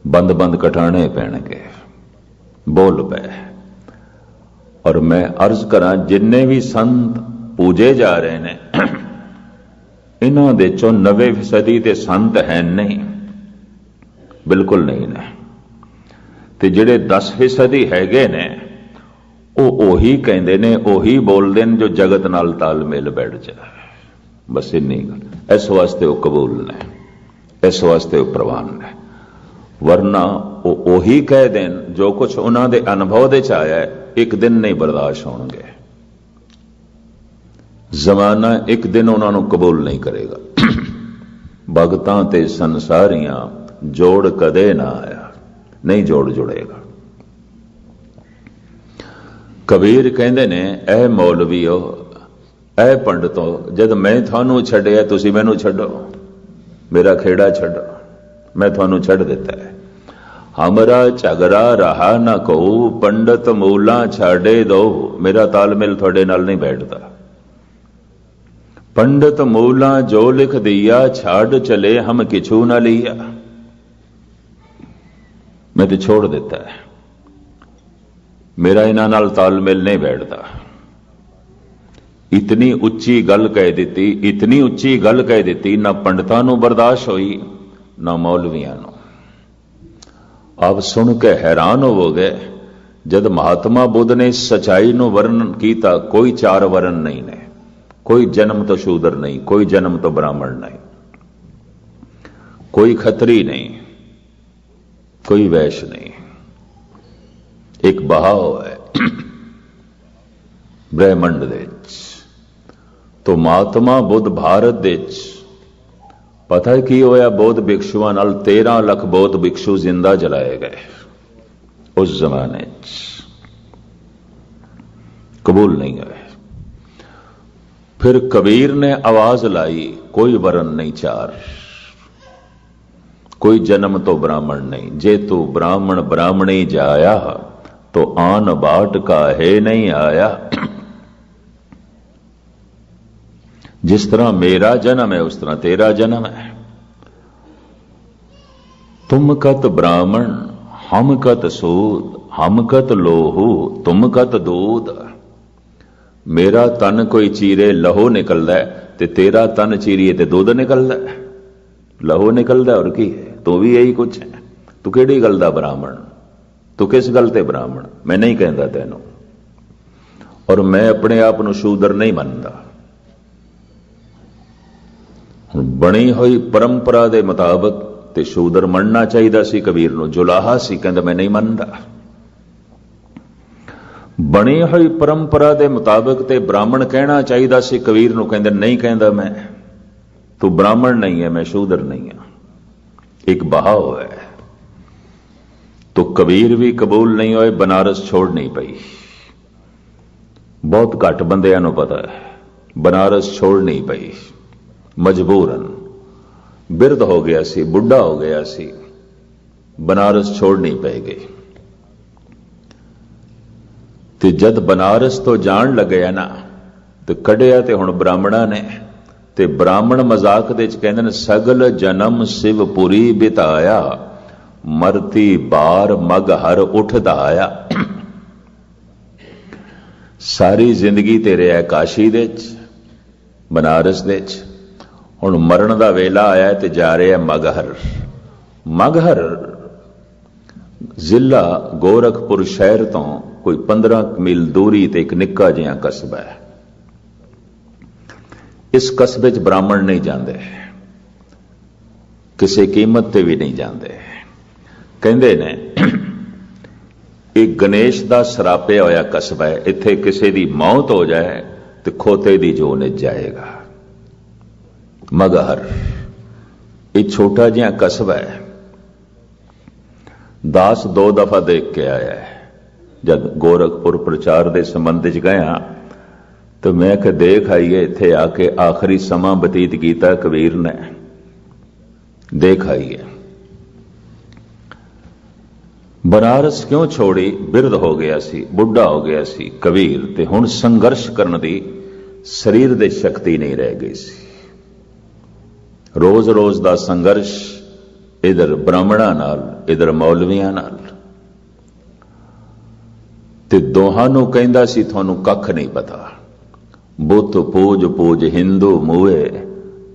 बंद बंद कटाने पैणगे, बोल पे। और मैं अर्ज करा जिन्ने भी संत पूजे जा रहे ने इन्हां दे चों 90% ते संत है नहीं, बिल्कुल नहीं ने। ते जिहड़े 10% हैगे ने ओही कहंदे ने, ओही बोलदे ने जो जगत नाल तालमेल बैठ जाए। बस इन्नी गल। इस वास्ते वो कबूल ने, इस वास्ते वो प्रवान ने। वरना वो ओही कह देन जो कुछ उन्हां दे अनुभव दे च आया है, एक दिन नहीं बर्दाश्त होणगे। जमाना एक दिन उन्होंने कबूल नहीं करेगा। भगतां ते संसारियां जोड़ कदे ना आया, नहीं जोड़ जुड़ेगा। कबीर कहंदे ने, ऐ मौलवीओ, ऐ पंडितो, जद मैं थानू छड्डिया तुसी मैनू छड्डो, मेरा खेड़ा छड्डो, मैं थानू छड्ड दिता है। हमरा झगड़ा रहा ना कहू, पंडित मूला छाड़े दो, मेरा तालमेल थोड़े नाल नहीं बैठता। पंडित मूला जो लिख दिया, छाड़ चले हम किछू ना लिया, मैं तो छोड़ देता है, मेरा इन्हां नाल तालमेल नहीं बैठता। इतनी उच्ची गल कह दी, इतनी उच्ची गल कह दी, ना पंडितां नूं बर्दाश्त होई ना मौलवियां नूं। आप सुन के हैरान होवोगे, जद महात्मा बुद्ध ने सच्चाई नूं वर्णन कीता, कोई 4 वर्ण नहीं ने, कोई जन्म तो शूद्र नहीं, कोई जन्म तो ब्राह्मण नहीं, कोई खत्री नहीं, कोई वैश्य नहीं, एक बहाव है ब्रह्मंड दे विच। तो महात्मा बुद्ध भारत दे विच पता है की होया, बौद्ध भिक्षुआं नाल 13 लाख बौद्ध भिक्षु जिंदा जलाए गए उस जमाने च, कबूल नहीं गए। फिर कबीर ने आवाज लाई, कोई वर्ण नहीं 4, कोई जन्म तो ब्राह्मण नहीं, जे तू ब्राह्मण ब्राह्मणी जाया तो आन बाट काहे नहीं आया। जिस तरह मेरा जन्म है उस तरह तेरा जन्म है। तुम कत ब्राह्मण हम कत सूद, हम कत लोहू तुम कत दूध। मेरा तन कोई चीरे लहो निकलदा है, ते तेरा तन चीरिए ते दूध निकलदा है। लहो निकलदा और की है, तू भी यही कुछ है। तू केड़ी गल दा ब्राह्मण, तू किस गल ते ब्राह्मण? मैं नहीं कहता तैनू, और मैं अपने आप नूं शूदर नहीं मनदा। बनी हुई परंपरा दे मुताबिक ते शूदर मनना चाहिए सी कबीर नूं, जुलाहा सी, कहंदा मैं नहीं मनदा। बनी हुई परंपरा दे मुताबिक ते ब्राह्मण कहना चाहिए सी कबीर नूं, कहंदा नहीं, कहंदा मैं, तू ब्राह्मण नहीं है, मैं शूदर नहीं हां। एक बहाव है। तो कबीर भी कबूल नहीं होए, बनारस छोड़नी पई। बहुत घट बंदियां नूं पता है, बनारस छोड़नी पई मजबूरन। बिरध हो गया सी, बुढ़ा हो गया सी, बनारस छोड़नी पै गई। ते जद बनारस तो जान लगे ना, तो कढ़िया ते हुण ब्राह्मणा ने, ते ब्राह्मण मजाक दे च कहंदे ने, सगल जन्म शिवपुरी बिताया, मरती बार मग हर उठदा आया। सारी जिंदगी तेरे है काशी दे च, बनारस दे च, हुण मरण दा वेला आया ते जा रहे हैं मगहर। मगहर जिला गोरखपुर शहर तो कोई 15 मील दूरी ते एक निक्का जिहा कस्बा है। इस कस्बे च ब्राह्मण नहीं जाते, किसी कीमत ते भी नहीं जाते। कहंदे ने ਇਹ ਗਣੇਸ਼ ਦਾ ਸਰਾਪਿਆ ਹੋਇਆ ਕਸਬਾ ਹੈ। ਇੱਥੇ ਕਿਸੇ ਦੀ ਮੌਤ ਹੋ ਜਾਏ ਤੇ ਖੋਤੇ ਦੀ ਜੋ ਨਿਜ ਜਾਏਗਾ। ਮਗਹਰ ਇਹ ਛੋਟਾ ਜਿਹਾ ਕਸਬਾ ਹੈ। ਦਾਸ 2 ਦਫਾ ਦੇਖ ਕੇ ਆਇਆ ਹੈ। ਜਦ ਗੋਰਖਪੁਰ ਪ੍ਰਚਾਰ ਦੇ ਸੰਬੰਧ ਚ ਗਿਆ ਤਾਂ ਮੈਂ ਕਿ ਦੇਖ ਆਈਏ, ਇੱਥੇ ਆ ਕੇ ਆਖਰੀ ਸਮਾਂ ਬਤੀਤ ਕੀਤਾ ਕਬੀਰ ਨੇ। ਦੇਖ ਆਈਏ ਬਨਾਰਸ ਕਿਉਂ ਛੋੜੀ। ਬਿਰਧ ਹੋ ਗਿਆ ਸੀ, ਬੁੱਢਾ ਹੋ ਗਿਆ ਸੀ ਕਬੀਰ, ਤੇ ਹੁਣ ਸੰਘਰਸ਼ ਕਰਨ ਦੀ ਸਰੀਰ ਦੇ ਸ਼ਕਤੀ ਨਹੀਂ ਰਹਿ ਗਈ ਸੀ। ਰੋਜ਼ ਰੋਜ਼ ਦਾ ਸੰਘਰਸ਼, ਇਧਰ ਬ੍ਰਾਹਮਣਾਂ ਨਾਲ, ਇਧਰ ਮੌਲਵੀਆਂ ਨਾਲ, ਤੇ ਦੋਹਾਂ ਨੂੰ ਕਹਿੰਦਾ ਸੀ ਤੁਹਾਨੂੰ ਕੱਖ ਨਹੀਂ ਪਤਾ। ਬੁੱਤ ਪੂਜ ਪੂਜ ਹਿੰਦੂ ਮੂਏ,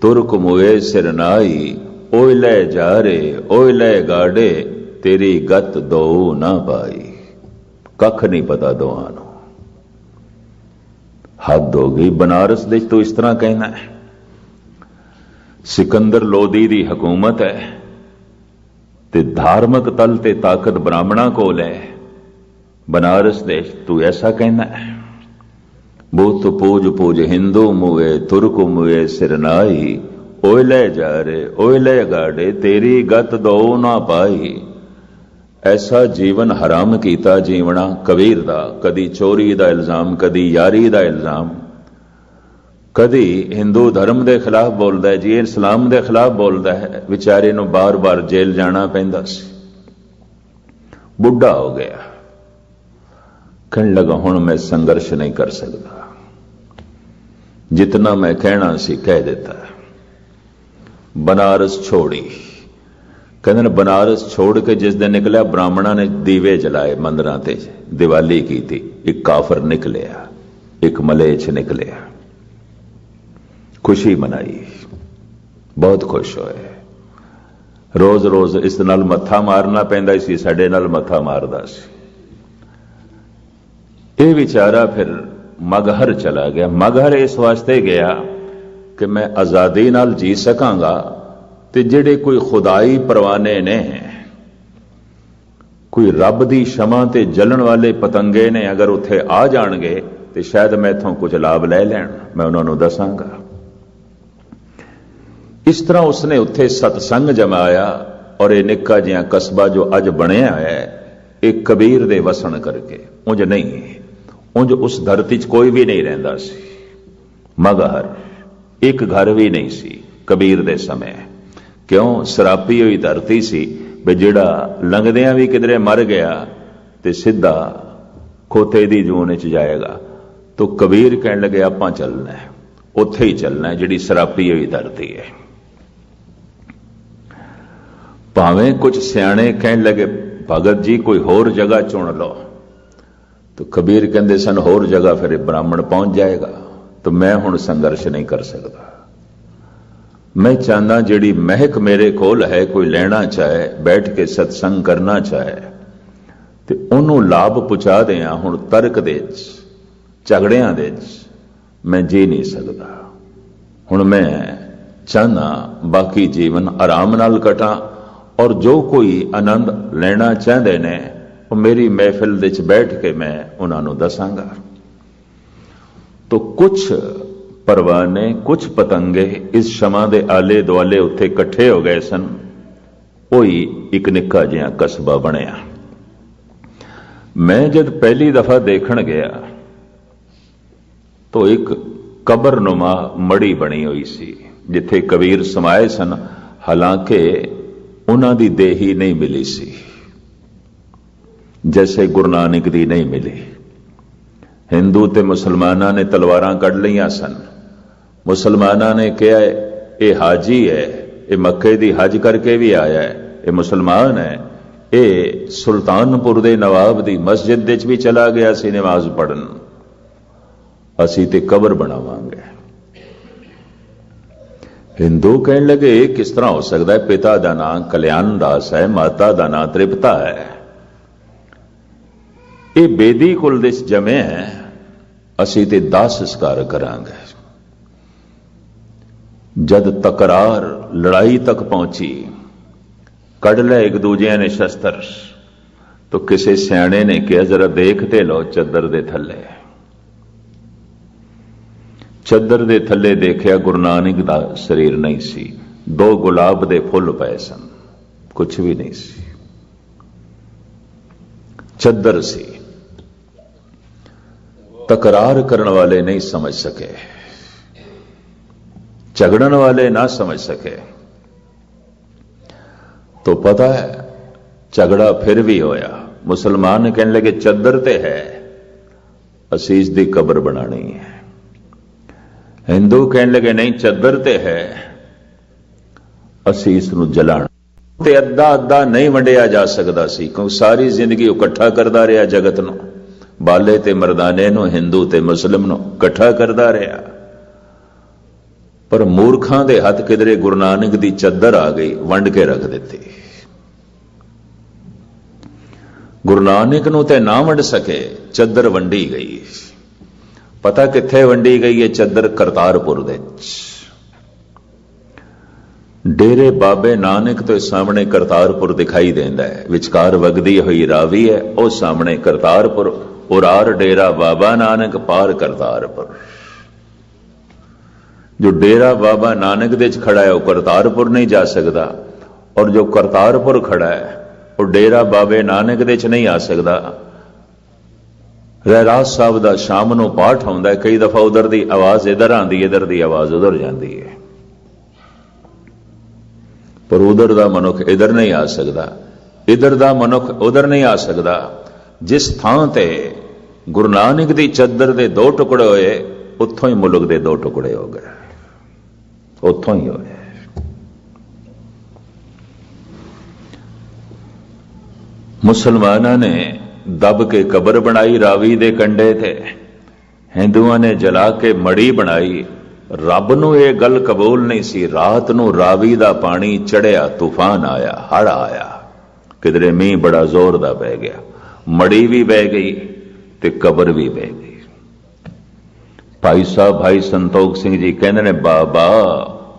ਤੁਰਕ ਮੂਏ ਸਿਰ ਨਾਈ, ਓਏ ਲੈ ਜਾਰੇ ਓਏ ਲੈ ਗਾੜੇ, ਤੇਰੀ ਗਤ ਦੋ ਨਾ ਪਾਈ। ਕੱਖ ਨਹੀਂ ਪਤਾ ਦੋਹਾਂ ਨੂੰ। ਹੱਦ ਹੋ ਗਈ। ਬਨਾਰਸ ਦੇ ਤੂੰ ਇਸ ਤਰ੍ਹਾਂ ਕਹਿਣਾ ਹੈ। ਸਿਕੰਦਰ ਲੋਦੀ ਦੀ ਹਕੂਮਤ ਹੈ ਤੇ ਧਾਰਮਿਕ ਤਲ ਤੇ ਤਾਕਤ ਬ੍ਰਾਹਮਣਾਂ ਕੋਲ ਹੈ। ਬਨਾਰਸ ਦੇ ਤੂੰ ਐਸਾ ਕਹਿਣਾ ਹੈ। ਬੁੱਤ ਪੂਜ ਪੂਜ ਹਿੰਦੂ ਮੂਏ, ਤੁਰਕ ਮੂਏ ਸਿਰ ਨਾਈ, ਓਏ ਲੈ ਜਾਰੇ ਓਏ ਲੈ ਗਾੜੇ, ਤੇਰੀ ਗਤ ਦੋ ਨਾ ਪਾਈ। ਐਸਾ ਜੀਵਨ ਹਰਾਮ ਕੀਤਾ ਜੀਵਣਾ ਕਬੀਰ ਦਾ। ਕਦੀ ਚੋਰੀ ਦਾ ਇਲਜ਼ਾਮ, ਕਦੀ ਯਾਰੀ ਦਾ ਇਲਜ਼ਾਮ, ਕਦੀ ਹਿੰਦੂ ਧਰਮ ਦੇ ਖਿਲਾਫ ਬੋਲਦਾ ਹੈ ਜੀ, ਇਸਲਾਮ ਦੇ ਖਿਲਾਫ ਬੋਲਦਾ ਹੈ। ਵਿਚਾਰੇ ਨੂੰ ਬਾਰ-ਬਾਰ ਜੇਲ੍ਹ ਜਾਣਾ ਪੈਂਦਾ ਸੀ। ਬੁੱਢਾ ਹੋ ਗਿਆ, ਕਹਿਣ ਲੱਗਾ ਹੁਣ ਮੈਂ ਸੰਘਰਸ਼ ਨਹੀਂ ਕਰ ਸਕਦਾ। ਜਿਤਨਾ ਮੈਂ ਕਹਿਣਾ ਸੀ ਕਹਿ ਦਿੱਤਾ। ਬਨਾਰਸ ਛੋੜੀ। ਕਹਿੰਦੇ ਨੇ ਬਨਾਰਸ ਛੋੜ ਕੇ ਜਿਸ ਦਿਨ ਨਿਕਲਿਆ, ਬ੍ਰਾਹਮਣਾਂ ਨੇ ਦੀਵੇ ਜਲਾਏ ਮੰਦਰਾਂ ਤੇ, ਦੀਵਾਲੀ ਕੀਤੀ। ਇੱਕ ਕਾਫਰ ਨਿਕਲਿਆ, ਇੱਕ ਮਲੇਛ ਨਿਕਲਿਆ। ਖੁਸ਼ੀ ਮਨਾਈ, ਬਹੁਤ ਖੁਸ਼ ਹੋਏ। ਰੋਜ਼ ਰੋਜ਼ ਇਸ ਨਾਲ ਮੱਥਾ ਮਾਰਨਾ ਪੈਂਦਾ ਸੀ, ਸਾਡੇ ਨਾਲ ਮੱਥਾ ਮਾਰਦਾ ਸੀ। ਇਹ ਵਿਚਾਰਾ ਫਿਰ ਮਗਹਰ ਚਲਾ ਗਿਆ। ਮਗਹਰ ਇਸ ਵਾਸਤੇ ਗਿਆ ਕਿ ਮੈਂ ਆਜ਼ਾਦੀ ਨਾਲ ਜੀ ਸਕਾਂਗਾ, ਤੇ ਜਿਹੜੇ ਕੋਈ ਖੁਦਾਈ ਪਰਵਾਨੇ ਨੇ, ਕੋਈ ਰੱਬ ਦੀ ਸ਼ਮਾ ਤੇ ਜਲਣ ਵਾਲੇ ਪਤੰਗੇ ਨੇ, ਅਗਰ ਉੱਥੇ ਆ ਜਾਣਗੇ ਤੇ ਸ਼ਾਇਦ ਮੈਥੋਂ ਕੁਝ ਲਾਭ ਲੈ ਲੈਣ। ਮੈਂ ਉਹਨਾਂ ਨੂੰ ਦੱਸਾਂਗਾ। ਇਸ ਤਰ੍ਹਾਂ ਉਸਨੇ ਉੱਥੇ ਸਤਸੰਗ ਜਮਾਇਆ। ਔਰ ਇਹ ਨਿੱਕਾ ਜਿਹਾ ਕਸਬਾ ਜੋ ਅੱਜ ਬਣਿਆ ਹੈ, ਇਹ ਕਬੀਰ ਦੇ ਵਸਣ ਕਰਕੇ। ਉਂਝ ਨਹੀਂ, ਉਂਝ ਉਸ ਧਰਤੀ 'ਚ ਕੋਈ ਵੀ ਨਹੀਂ ਰਹਿੰਦਾ ਸੀ। ਮਗਹਰ ਇੱਕ ਘਰ ਵੀ ਨਹੀਂ ਸੀ ਕਬੀਰ ਦੇ ਸਮੇਂ। ਕਿਉਂ? ਸਰਾਪੀ ਹੋਈ ਧਰਤੀ ਸੀ ਵੀ ਜਿਹੜਾ ਲੰਘਦਿਆਂ ਵੀ ਕਿਧਰੇ ਮਰ ਗਿਆ ਤੇ ਸਿੱਧਾ ਖੋਤੇ ਦੀ ਜੂਨ 'ਚ ਜਾਏਗਾ। ਤੋ ਕਬੀਰ ਕਹਿਣ ਲੱਗੇ ਆਪਾਂ ਚੱਲਣਾ ਹੈ, ਉੱਥੇ ਹੀ ਚੱਲਣਾ ਹੈ ਜਿਹੜੀ ਸਰਾਪੀ ਹੋਈ ਧਰਤੀ ਹੈ। ਭਾਵੇਂ ਕੁਝ ਸਿਆਣੇ ਕਹਿਣ ਲੱਗੇ ਭਗਤ ਜੀ ਕੋਈ ਹੋਰ ਜਗ੍ਹਾ ਚੁਣ ਲਓ, ਤਾਂ ਕਬੀਰ ਕਹਿੰਦੇ ਸਨ ਹੋਰ ਜਗ੍ਹਾ ਫਿਰ ਬ੍ਰਾਹਮਣ ਪਹੁੰਚ ਜਾਏਗਾ, ਤਾਂ ਮੈਂ ਹੁਣ ਸੰਘਰਸ਼ ਨਹੀਂ ਕਰ ਸਕਦਾ। ਮੈਂ ਚਾਹੁੰਦਾ ਜਿਹੜੀ ਮਹਿਕ ਮੇਰੇ ਕੋਲ ਹੈ, ਕੋਈ ਲੈਣਾ ਚਾਹੇ, ਬੈਠ ਕੇ ਸਤਸੰਗ ਕਰਨਾ ਚਾਹੇ ਤੇ ਉਹਨੂੰ ਲਾਭ ਪਹੁੰਚਾ ਦਿਆਂ। ਹੁਣ ਤਰਕ ਦੇ ਵਿੱਚ, ਝਗੜਿਆਂ ਦੇ ਵਿੱਚ ਮੈਂ ਜੀ ਨਹੀਂ ਸਕਦਾ। ਹੁਣ ਮੈਂ ਚਾਹੁੰਦਾ ਬਾਕੀ ਜੀਵਨ ਆਰਾਮ ਨਾਲ ਕਟਾਂ, ਔਰ ਜੋ ਕੋਈ ਆਨੰਦ ਲੈਣਾ ਚਾਹੁੰਦੇ ਨੇ ਉਹ ਮੇਰੀ ਮਹਿਫਿਲ ਦੇ ਵਿੱਚ ਬੈਠ ਕੇ ਮੈਂ ਉਹਨਾਂ ਨੂੰ ਦੱਸਾਂਗਾ। तो कुछ परवाने, कुछ पतंगे इस शमा दे आले दुआले उत्थे इकट्ठे हो गए सन। ओही एक निक्का जिहा कस्बा बनिया। मैं जब पहली दफा देखण गया तो एक कबरनुमा मड़ी बनी हुई सी जिथे कबीर समाए सन। हालांकि उन्हां दी देही नहीं मिली सी, जैसे गुरु नानक दी नहीं मिली। हिंदू ते मुसलमाना ने तलवारां कढ़ लिया सन। मुसलमाना ने कहा ये हाजी है, ये मक्के दी हज करके भी आया है, ये मुसलमान है, ये सुल्तानपुर दे नवाब दी मस्जिद विच भी चला गया सी नमाज पढ़न। असी ते कबर बनावांगे। हिंदू कहने लगे किस तरह हो सकता है, पिता दा नाम कल्याण दास है, माता दा नाम तृप्ता है, ये बेदी कुल दे जमे है, असी ते दाह संस्कार करांगे। जद तकरार लड़ाई तक पहुंची, कढ़ ले एक दूजे ने शस्त्र, तो किसी सियाणे ने कहा जरा देखते लो चद्दर दे थल्ले। चद्दर दे थल्ले देखिया गुरु नानक दा शरीर नहीं सी, 2 गुलाब दे फुल पए सन, कुछ भी नहीं सी, चद्दर सी। तकरार करने वाले नहीं समझ सके, झगड़न वाले ना समझ सके। तो पता है झगड़ा फिर भी होया। मुसलमान कहने लगे चद्दर ते है, असीस दी कबर बनानी है। हिंदू कहने लगे नहीं चद्दर ते है, असीस नूं जलाना। ते अद्धा अद्धा नहीं वंडिया जा सकदा सी, क्योंकि सारी जिंदगी इकट्ठा करदा रहा जगत नूं, बाले ते मर्दाने नूं, हिंदू ते मुस्लिम नूं इकट्ठा करदा रहा। पर मूर्खां दे हथ किधरे गुरु नानक दी चद्दर आ गई, वंड के रख दित्ती। गुरु नानक नूं ते ना वंड सके, चद्दर वंडी गई। पता कित्थे वंडी गई है चद्दर? करतारपुर दे डेरे बाबे नानक तो सामने करतारपुर दिखाई देंदा है, विचकार वगदी हुई रावी है, और सामने करतारपुर, उरार डेरा बाबा नानक, पार करतारपुर। जो डेरा बाबा नानक दे खड़ा है वह करतारपुर नहीं जा सकता, और जो करतारपुर खड़ा है वो डेरा बाबे नानक दे नहीं आ सकता। रहरास साहब का शाम को पाठ आउंदा है, कई दफा उधर की आवाज इधर आती, इधर की आवाज उधर जाती है, पर उधर का मनुख इधर नहीं आ सकता, इधर का मनुख उधर नहीं आ सकता। जिस थां ते गुरु नानक की चद्दर के 2 टुकड़े होए, उत्थों ही मुल्क के 2 टुकड़े हो गए, उत्थों ही होए। मुसलमाना ने दब के कबर बनाई रावी दे कंडे थे, हिंदुआ ने जला के मड़ी बनाई। रब नूं यह गल कबूल नहीं सी। रात नूं रावी दा पानी चढ़िया, तूफान आया, हड़ आया, किधरे मींह बड़ा जोर दा पै गया, मड़ी भी बह गई ते कबर भी बह गई। भाई साहब भाई संतोख सिंह जी कहते ने, बाबा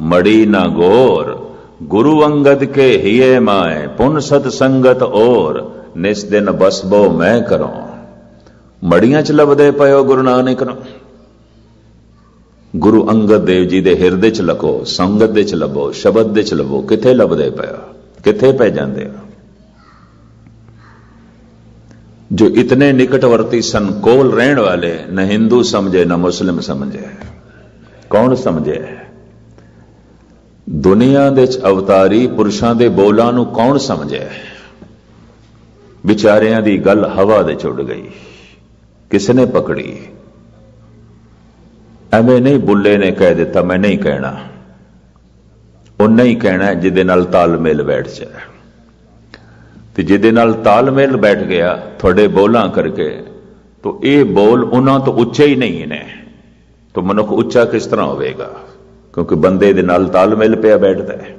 मड़ी ना गोर, गुरु अंगद के हिये माए, पुन सत संगत और, निस दिन बसबो मैं करो। मड़ियां च लभदे पयो गुरु नानक नूं। गुरु अंगद देव जी दे हिरदे च लखो, संगत दे च लभो, शबद दे च लभो, किथे लभदे पयो, किथे पै जांदे हो। जो इतने निकटवर्ती सन, कोल रहन वाले, न हिंदू समझे न मुस्लिम समझे। कौन समझे? दुनिया दे अवतारी पुरुषां दे बोलां नूं कौन समझे? विचारियां दी गल हवा दे उड़ गई, किसने पकड़ी? एवें नहीं बुल्ले ने कह दिता मैं नहीं कहना, उन्हें ही कहना है जिहदे नाल तालमेल बैठ जाए। तो जिहदे नाल तालमेल बैठ गया थोड़े बोलां करके, तो ये बोल उन्हां तो उच्चे ही नहीं ने, तो मनुख उच्चा किस तरह होवेगा? क्योंकि बंदे दे नाल तालमेल पिया बैठता है।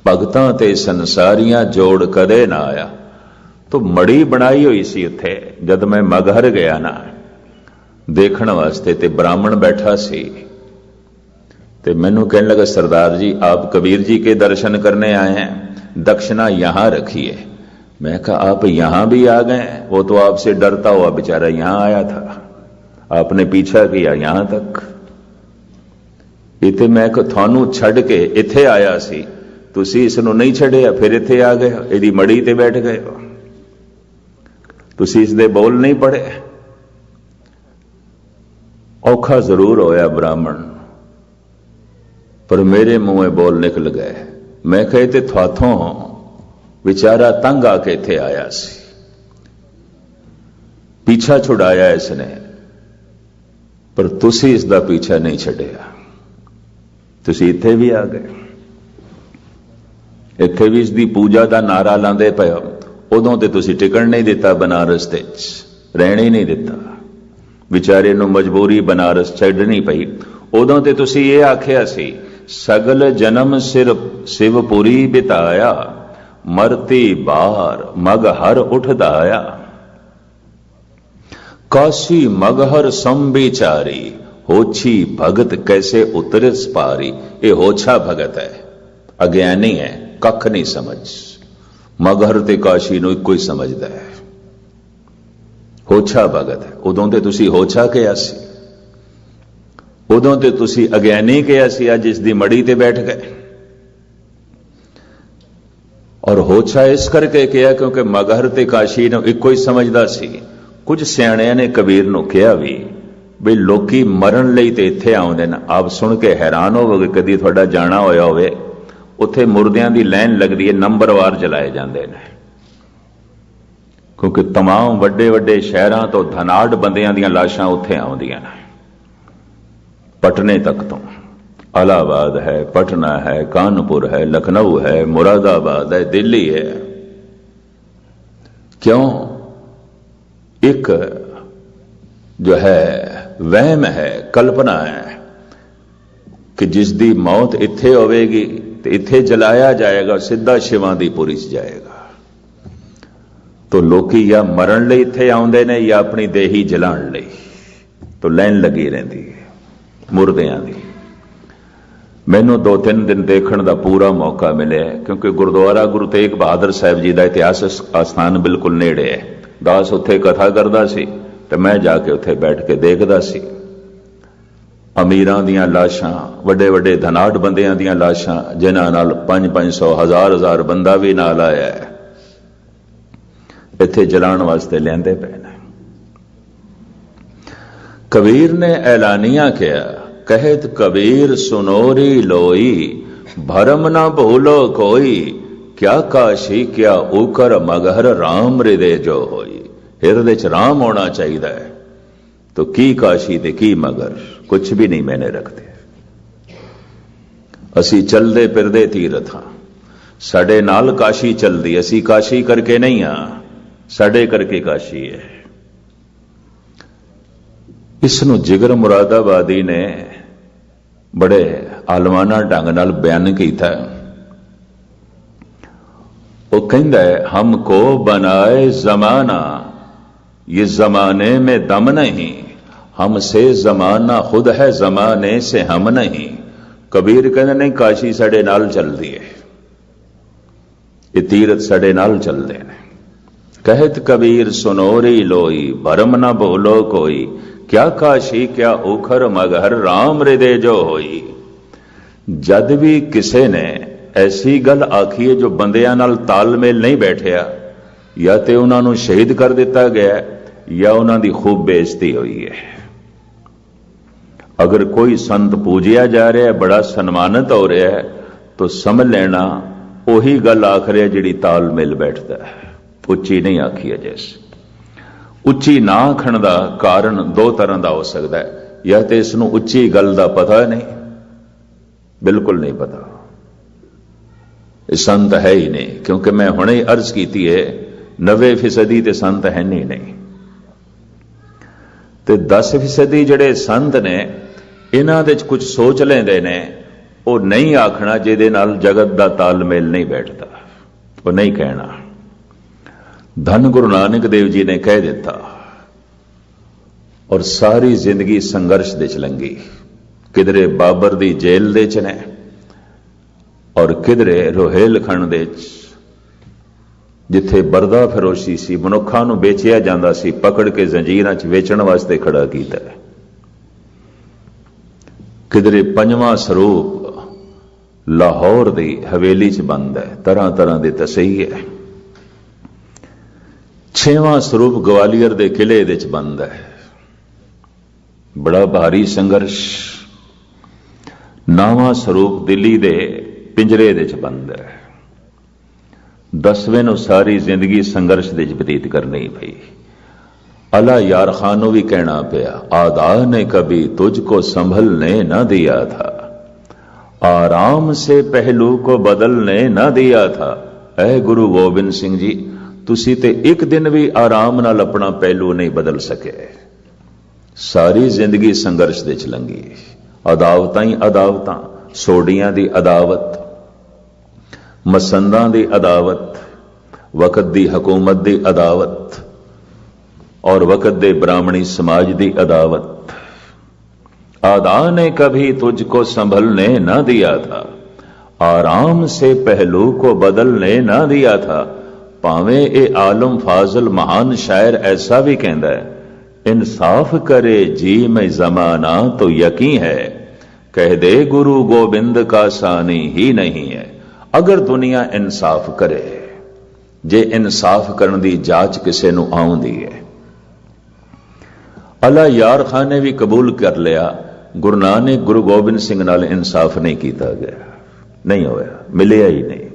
भगतां ते संसारियां जोड़ कदे ना आया। तो मड़ी बनाई हुई सी उत्थे, जद मैं मगहर गया ना देखण वास्ते, ते ब्राह्मण बैठा सी, ते मैनू कहने लगा सरदार जी आप कबीर जी के दर्शन करने आए हैं, दक्षिणा यहां रखिए। मैं कहा आप यहां भी आ गए? वो तो आपसे डरता हुआ बेचारा यहां आया था, आपने पीछा किया यहां तक। इत्थे मैं थानू छड़ के इत्थे आया सी, तुसी इसनू नहीं छड़िया, फिर इत्थे आ गए, इहदी मड़ी ते बैठ गए हो, तुसी इसदे बोल नहीं पढ़े। औखा जरूर होया ब्राह्मण, पर मेरे मुंह बोल निकल गए। मैं कहते थाथों बेचारा तंग आके इत्थे आया सी, पीछा छुड़ाया इसने, पर तुसी इसदा पीछा नहीं छड़िया, तुसी इत्थे भी आ गए। इत्थे भी इसदी पूजा का नारा लांदे पए, उदों ते तुसी टिकण नहीं दिता, बनारस ते रहण ही नहीं दिता, विचारे नूं मजबूरी बनारस छड्डनी पई। उदों ते तुसी ये आखिया सी सगल जन्म सिर शिवपुरी बिताया, मरती बार मगहर उठदाया, काशी मगहर संबिचारी, होछी भगत कैसे उतरस पारी। ये होछा भगत है, अज्ञानी है, कख नहीं समझ, ਮਗਹਰ ਤੇ ਕਾਸ਼ੀ ਨੂੰ ਇੱਕੋ ਹੀ ਸਮਝਦਾ ਹੈ। ਹੋਛਾ ਭਗਤ ਹੈ। ਉਦੋਂ ਤੇ ਤੁਸੀਂ ਹੋਛਾ ਕਿਹਾ ਸੀ, ਉਦੋਂ ਤੇ ਤੁਸੀਂ ਅਗਿਆਨੀ ਕਿਹਾ ਸੀ, ਅੱਜ ਇਸ ਦੀ ਮੜੀ ਤੇ ਬੈਠ ਗਏ। ਔਰ ਹੋਛਾ ਇਸ ਕਰਕੇ ਕਿਹਾ ਕਿਉਂਕਿ ਮਗਹਰ ਤੇ ਕਾਸ਼ੀ ਨੂੰ ਇੱਕੋ ਹੀ ਸਮਝਦਾ ਸੀ। ਕੁਝ ਸਿਆਣਿਆਂ ਨੇ ਕਬੀਰ ਨੂੰ ਕਿਹਾ ਵੀ ਲੋਕੀ ਮਰਨ ਲਈ ਤੇ ਇੱਥੇ ਆਉਂਦੇ ਨੇ। ਆਪ ਸੁਣ ਕੇ ਹੈਰਾਨ ਹੋਵੋਗੇ, ਕਦੀ ਤੁਹਾਡਾ ਜਾਣਾ ਹੋਇਆ ਹੋਵੇ, ਉੱਥੇ ਮੁਰਦਿਆਂ ਦੀ ਲਾਈਨ ਲੱਗਦੀ ਹੈ, ਨੰਬਰਵਾਰ ਜਲਾਏ ਜਾਂਦੇ ਨੇ। ਕਿਉਂਕਿ तमाम ਵੱਡੇ ਵੱਡੇ ਸ਼ਹਿਰਾਂ ਤੋਂ ਧਨਾਢ ਬੰਦਿਆਂ ਦੀਆਂ ਲਾਸ਼ਾਂ ਉੱਥੇ ਆਉਂਦੀਆਂ ਨੇ। ਪਟਨੇ ਤੱਕ ਤੋਂ इलाहाबाद है, पटना है, कानपुर है, लखनऊ है, मुरादाबाद है, दिल्ली है। क्यों? एक जो है वहम है, कल्पना है कि जिस दी मौत इत्थे होवेगी तो इत्थे जलाया जाएगा, सीधा शिवां दी पुरी च जाएगा। तो लोकी या मरण लई इत्थे आउंदे ने या अपनी देही जलाण लई। तो लाइन लगी रहिंदी है मुर्दियां दी। मैनू 2-3 दिन देखने का पूरा मौका मिले, क्योंकि गुरुद्वारा गुरु तेग बहादुर साहब जी का इतिहासक आस्थान बिल्कुल नेड़े है। दास उत्थे कथा करता सी ते मैं जाके उत्थे बैठ के देखदा सी। अमीरां दियां लाशां, वड्डे वड्डे धनाढ़ बंदियां दियां लाशां, जिन्हां नाल 500-500 हज़ार बंदा भी नाल आया है, इत्थे जलाण वास्ते लिआंदे पए ने। कबीर ने ऐलानिया किया, कहत कबीर सुनोरी लोई, भरम ना भूलो कोई, क्या काशी क्या ऊकर मगहर राम हृदय जो होई। हृदय च राम होना चाहिए है, तो की काशी ते की मगर, कुछ भी नहीं मैंने रखते। असी चलदे फिरदे तीरथ हां, साडे नाल काशी चलदी, असी काशी करके नहीं हां, साडे करके काशी है। इसनूं जिगर मुरादाबादी ने बड़े आलमाना ढंग नाल बयान किया। वो कहता है, हमको बनाए जमाना, ये जमाने में दम नहीं, हमसे जमाना खुद है, जमाने से हम नहीं। कबीर कहते नहीं, काशी साडे नाल चलदी है, ये तीरथ साडे नाल चलदे ने। कहत कबीर सुनोरी लोई, भरम ना भूलो कोई, क्या काशी क्या उखर मगहर राम हृदय जो होई। जद भी किसे ने ऐसी गल आखी है जो बंदियां नाल तालमेल नहीं बैठिया, या तो उन्होंने शहीद कर दिता गया या उन्होंने खूब बेइज्जती हुई है। अगर कोई संत पूजिया जा रहा है, बड़ा सन्मानित हो रहा है, तो समझ लेना उही गल आख रहा जिहड़ी तालमेल बैठता है, उच्ची नहीं आखी है। जैसे उच्ची ना आखण का कारण 2 तरह का हो सकता है, या तो इसनूं उच्ची गल का पता नहीं, बिल्कुल नहीं पता, संत है ही नहीं। क्योंकि मैं हुणे ही अर्ज की है, 90% ते संत है नहीं, ते 10% जिहड़े संत ने इन्हां दे कुछ सोच लेंदे ने, वो नहीं आखना जिहदे नाल जगत का तालमेल नहीं बैठता, वो नहीं कहना। धन गुरु नानक देव जी ने कह दिता, और सारी जिंदगी संघर्ष दे च लंघी। किधरे बाबर दी जेल दे च ने, और किधरे रोहेलखंड दे च, जिथे बरदा फरोशी सी, मनुखा नूं बेचिया जांदा सी, पकड़ के जंजीरां च वेचण वास्ते खड़ा कीता। किधरे 5वां स्वरूप लाहौर दी हवेली च बंद है, तरह तरह दे तसही है। 6वां स्वरूप ग्वालियर दे किले दे च बंद है, बड़ा भारी संघर्ष। 9वां स्वरूप दिल्ली दे पिंजरे दे च बंद है। 10वें नूं सारी जिंदगी संघर्ष दे च बतीत करनी पई। अला यार खान भी कहना पिया, आदा ने कभी तुझको संभलने न दिया था, आराम से पहलू को बदलने न दिया था। ऐ गुरु गोबिंद सिंह जी, तुसी ते एक दिन भी आराम नाल अपना पहलू नहीं बदल सके। सारी जिंदगी संघर्ष दे च लंघी, अदावतां ही अदावतां, सोडियां दी अदावत, मसंदां दी अदावत, वकत दी हुकूमत दी अदावत, और वकत दे ब्राह्मणी समाज दी अदावत। आदा ने कभी तुझको संभलने न दिया था, आराम से पहलू को बदलने न दिया था। भावें ये आलम फाजल महान शायर ऐसा भी कहता है, इंसाफ करे जी में जमाना तो यकीन है, कह दे गुरु गोबिंद का सानी ही नहीं है। अगर दुनिया इंसाफ करे, जे इंसाफ करने की जांच किसी नूं आउंदी है। अला यार खान ने भी कबूल कर लिया, गुरु नानक गुरु गोबिंद सिंह नाल इंसाफ नहीं किया गया, नहीं होया, मिलिया ही नहीं,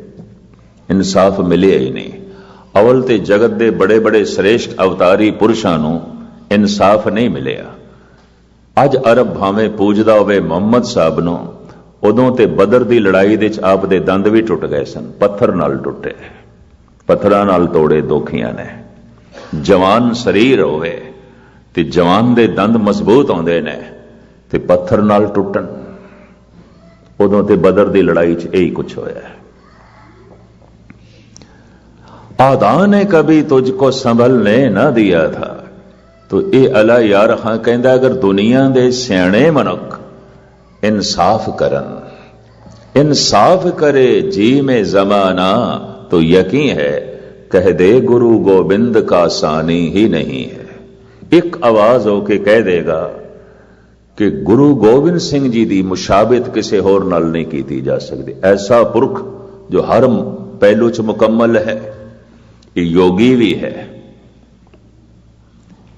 इंसाफ मिलिया ही नहीं। अवल ते जगत दे बड़े बड़े श्रेष्ठ अवतारी पुरुषां नूं इंसाफ नहीं मिलिया। अज अरब भावें पूजदा होवे मुहम्मद साहब नूं, उदों ते बदर दी लड़ाई दे आप दे दंद भी टुट गए सन, पत्थर नाल टुटे, पत्थरां नाल तोड़े दोखियां ने। जवान शरीर होवे ते जवान दे दंद मजबूत आउंदे ने ते पत्थर नाल टुटन, उदों ते बदर दी लड़ाई च यही कुछ होया। आदा ने कभी तुझको संभलने न दिया था, तो ये अला यार खां कहंदा, अगर दुनिया दे सियाणे मनुख इंसाफ करन, इंसाफ करे जी में जमाना तो यकीन है, कह दे गुरु गोबिंद का सानी ही नहीं है। एक आवाज होके कह देगा कि गुरु गोबिंद सिंह जी की मुशाबित किसी होर नाल नहीं की जा सकती। ऐसा पुरख जो हर पहलू च मुकम्मल है, ये योगी भी है,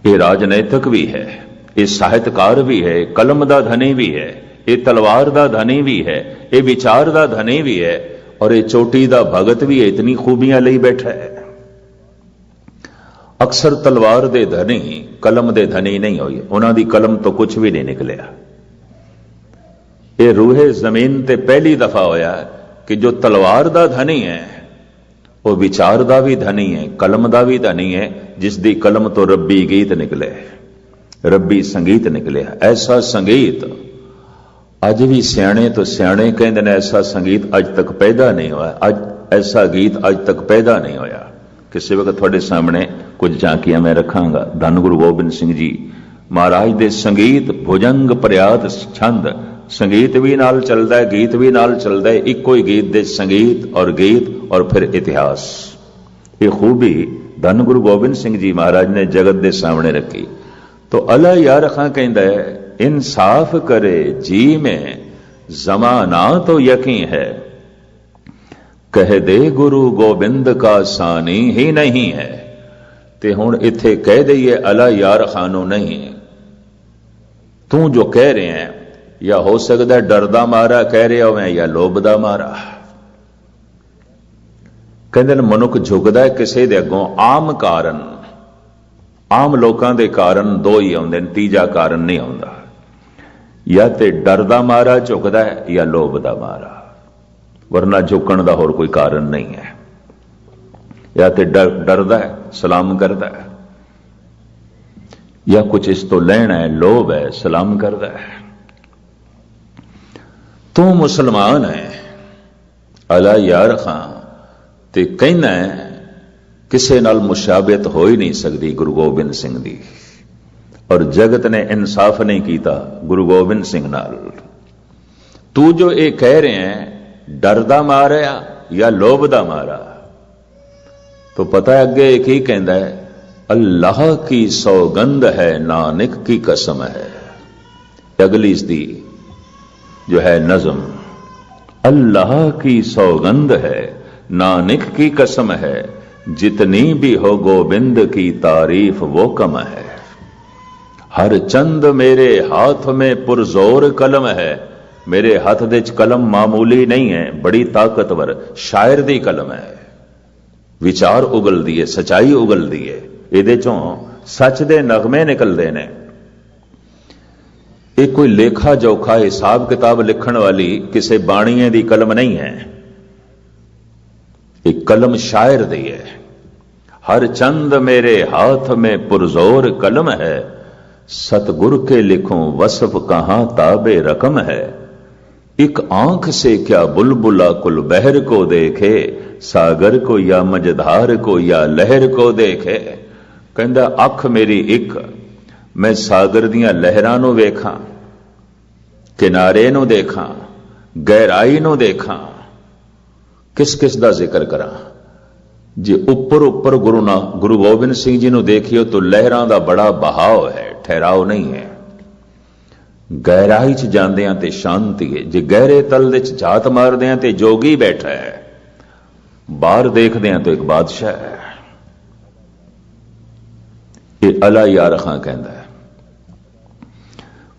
ये राजनैतिक भी है, ये साहित्यकार भी है, कलम दा धनी भी है, ये तलवार दा धनी भी है, ये विचार दा धनी भी है, और ये चोटी दा भगत भी है। इतनी खूबियां ले बैठा है। अक्सर तलवार दे धनी कलम दे धनी नहीं होई, उन्हां दी कलम तो कुछ भी नहीं निकलिया। ये रूहे जमीन ते पहली दफा होया कि जो तलवार दा धनी है वो विचार दा भी धनी है, कलम दा भी धनी है, जिस दी कलम तो रब्बी गीत निकले, रब्बी संगीत निकले। ऐसा संगीत अज भी सियाणे तो सियाणे कहते हैं, ऐसा संगीत अज तक पैदा नहीं हुआ, अज ऐसा गीत अज तक पैदा नहीं होया। किसी वक्त थोड़े सामने कुछ झांकियां मैं रखांगा। धन गुरु गोबिंद सिंह जी महाराज दे संगीत, भुजंग प्रयात छंद, संगीत भी नाल चलता है, गीत भी नाल चलता है, इको ही गीत दे संगीत और गीत और फिर इतिहास। ये खूबी धन गुरु गोबिंद सिंह जी महाराज ने जगत दे सामने रखी। तो अला यार खां कहंदा है, इंसाफ करे जी में जमाना तो यकीन है, कह दे गुरु गोबिंद का सानी ही नहीं है। ते हुण इत्थे कह दईए अला यार खानों नहीं, तू जो कह रहे हैं या हो सकता है डरदा मारा कह रहे हो या लोभदा मारा। कहते मनुख झुकदा है किसी दे अगों आम कारण, आम लोगों के कारण दो ही आउंदे ने, तीजा कारण नहीं आउंदा। या ते डरदा मारा झुकदा है या लोभदा मारा, वरना झुकण दा होर कोई कारण नहीं है। या ते डरदा है सलाम करदा है, या कुछ इस तो लेना है लोभ है सलाम करदा है। तू मुसलमान है अला यार खां ते कहना है किसे नाल मुशाबियत हो ही नहीं सकती गुरु गोबिंद सिंह दी, और जगत ने इंसाफ नहीं किया गुरु गोबिंद सिंह नाल। तू जो ये कह रहे हैं डरदा मारा या लोभदा मारा, तो पता है अगे एक ही कहता है, अल्लाह की सौगंध है नानक की कसम है। अगली इसकी जो है नज़म, अल्लाह की सौगंध है नानक की कसम है, जितनी भी हो गोबिंद की तारीफ वो कम है। हर चंद मेरे हाथ में पुरजोर कलम है, मेरे हाथ दे कलम मामूली नहीं है, बड़ी ताकतवर शायर दी कलम है। विचार उगल दिए, सच्चाई उगल दिए, इहदे चों सच दे नगमे निकलते ने। ये कोई लेखा जोखा हिसाब किताब लिखण वाली किसी बाणीए दी कलम नहीं है, एक कलम शायर दी है। हर चंद मेरे हाथ में पुरजोर कलम है, सतगुर के लिखूं वसफ कहां ताबे रकम है। एक आंख से क्या बुलबुला कुल बहर को देखे, सागर को या मझधार को या लहर को देखे। कहंदा अख मेरी एक, मैं सागर दियां लहरां नूं वेखां, किनारे नूं देखां, गहराई नूं देखां, किस किस दा जिक्र करां। जे उपर उपर गुरु गोबिंद सिंह जी को देखियो तो लहरां का बड़ा बहाव है, ठहराव नहीं है। गहराई च जांदियां ते शांति है। जे गहरे तल दे झात मारदियां ते जोगी बैठा है, बाहर देखदियां तो एक बादशाह है। ये अला यार खां कहता है।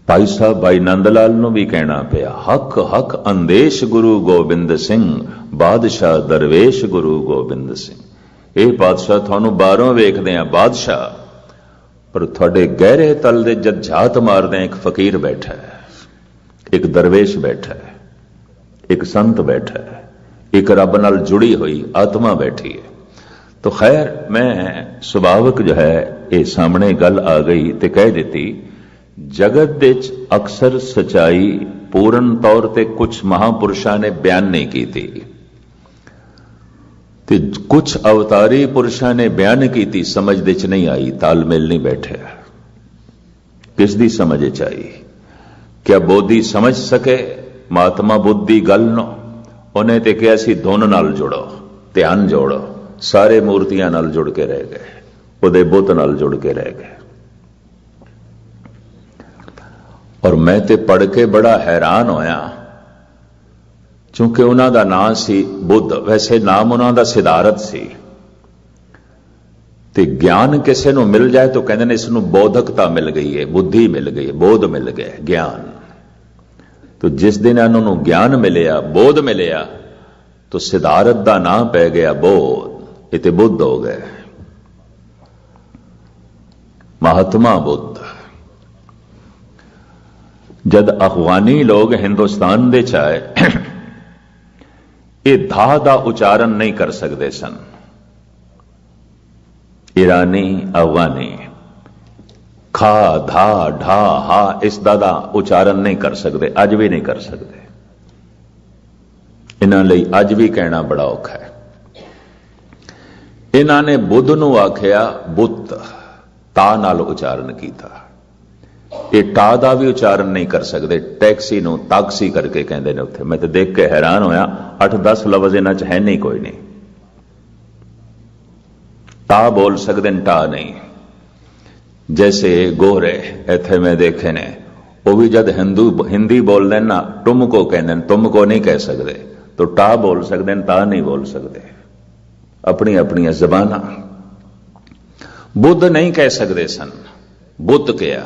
भाई साहब भाई नंद लाल नूं भी कहना पिया, हक हक अंदेश गुरु गोबिंद सिंह, बादशाह दरवेश गुरु गोबिंद सिंह। ਇਹ ਬਾਦਸ਼ਾਹ ਤੁਹਾਨੂੰ ਬਾਹਰੋਂ ਵੇਖਦੇ ਆ ਬਾਦਸ਼ਾਹ, ਪਰ ਤੁਹਾਡੇ ਗਹਿਰੇ ਤਲ ਦੇ ਜਦ ਝਾਤ ਮਾਰਦੇ ਆ, ਇੱਕ ਫਕੀਰ ਬੈਠਾ ਹੈ, ਇੱਕ ਦਰਵੇਸ਼ ਬੈਠਾ ਹੈ, ਇੱਕ ਸੰਤ ਬੈਠਾ ਹੈ, ਇੱਕ ਰੱਬ ਨਾਲ ਜੁੜੀ ਹੋਈ ਆਤਮਾ बैठी है। तो खैर मैं सुभाविक जो है ये सामने गल आ गई तो कह देती, जगत विच अक्सर सच्चाई पूर्ण तौर पर कुछ महापुरुषों ने बयान नहीं की थी, ते कुछ अवतारी पुरुषों ने बयान की थी, समझ दे च नहीं आई, तालमेल नहीं बैठे। किस दी समझ च आई? क्या बोधी समझ सके महात्मा बुद्ध दी गल नो? उन्हें ते कहा सी धुन नाल जुड़ो, ध्यान जोड़ो, सारे मूर्तियां नाल जुड़ के रह गए, उहदे बुत नाल जुड़ के रह गए। और मैं ते पढ़ के बड़ा हैरान होया, क्योंकि उन्हों का नाम सी बुद्ध, वैसे नाम उन्हों का सिद्धारथ सी। ते ज्ञान किसी को मिल जाए तो कहते हैं इसनों बोधकता मिल गई है, बुद्धि मिल गई है, बोध मिल गया, ज्ञान। तो जिस दिन उन्होंने ज्ञान मिलया, बोध मिलया, तो सिद्धारथ का नाम पै गया बोध, ये बुद्ध हो गए, महात्मा बुद्ध। जद अफगानी लोग हिंदुस्तान दे चाहे ये धा का उचारण नहीं कर सकते सन, ईरानी अफगानी खा धा ढा हा इसदा दा उचारण नहीं कर सकते, अज भी नहीं कर सकते। इन्हां लई अज भी कहना बड़ा औखा है। इन्हां ने बुद्ध नूं आखिया बुत, ता नाल उचारण कीता। ये टा का भी उचारण नहीं कर सकते, टैक्सी नूं ताक्सी करके कहते हैं उत्थे। मैं तो देख के हैरान होया, 8-10 लफ्ज इन्हां च है नहीं, कोई नहीं। टा बोल सकते टा नहीं। जैसे गोरे इत्थे मैं देखे ने, वो भी जद हिंदी बोल दें ना, तुम को कहते, तुम को नहीं कह सकते, तो टा बोल सकते, ता नहीं बोल सकते। अपनी अपनी जबाना। बुद्ध नहीं कह सकते सन, बुद्ध क्या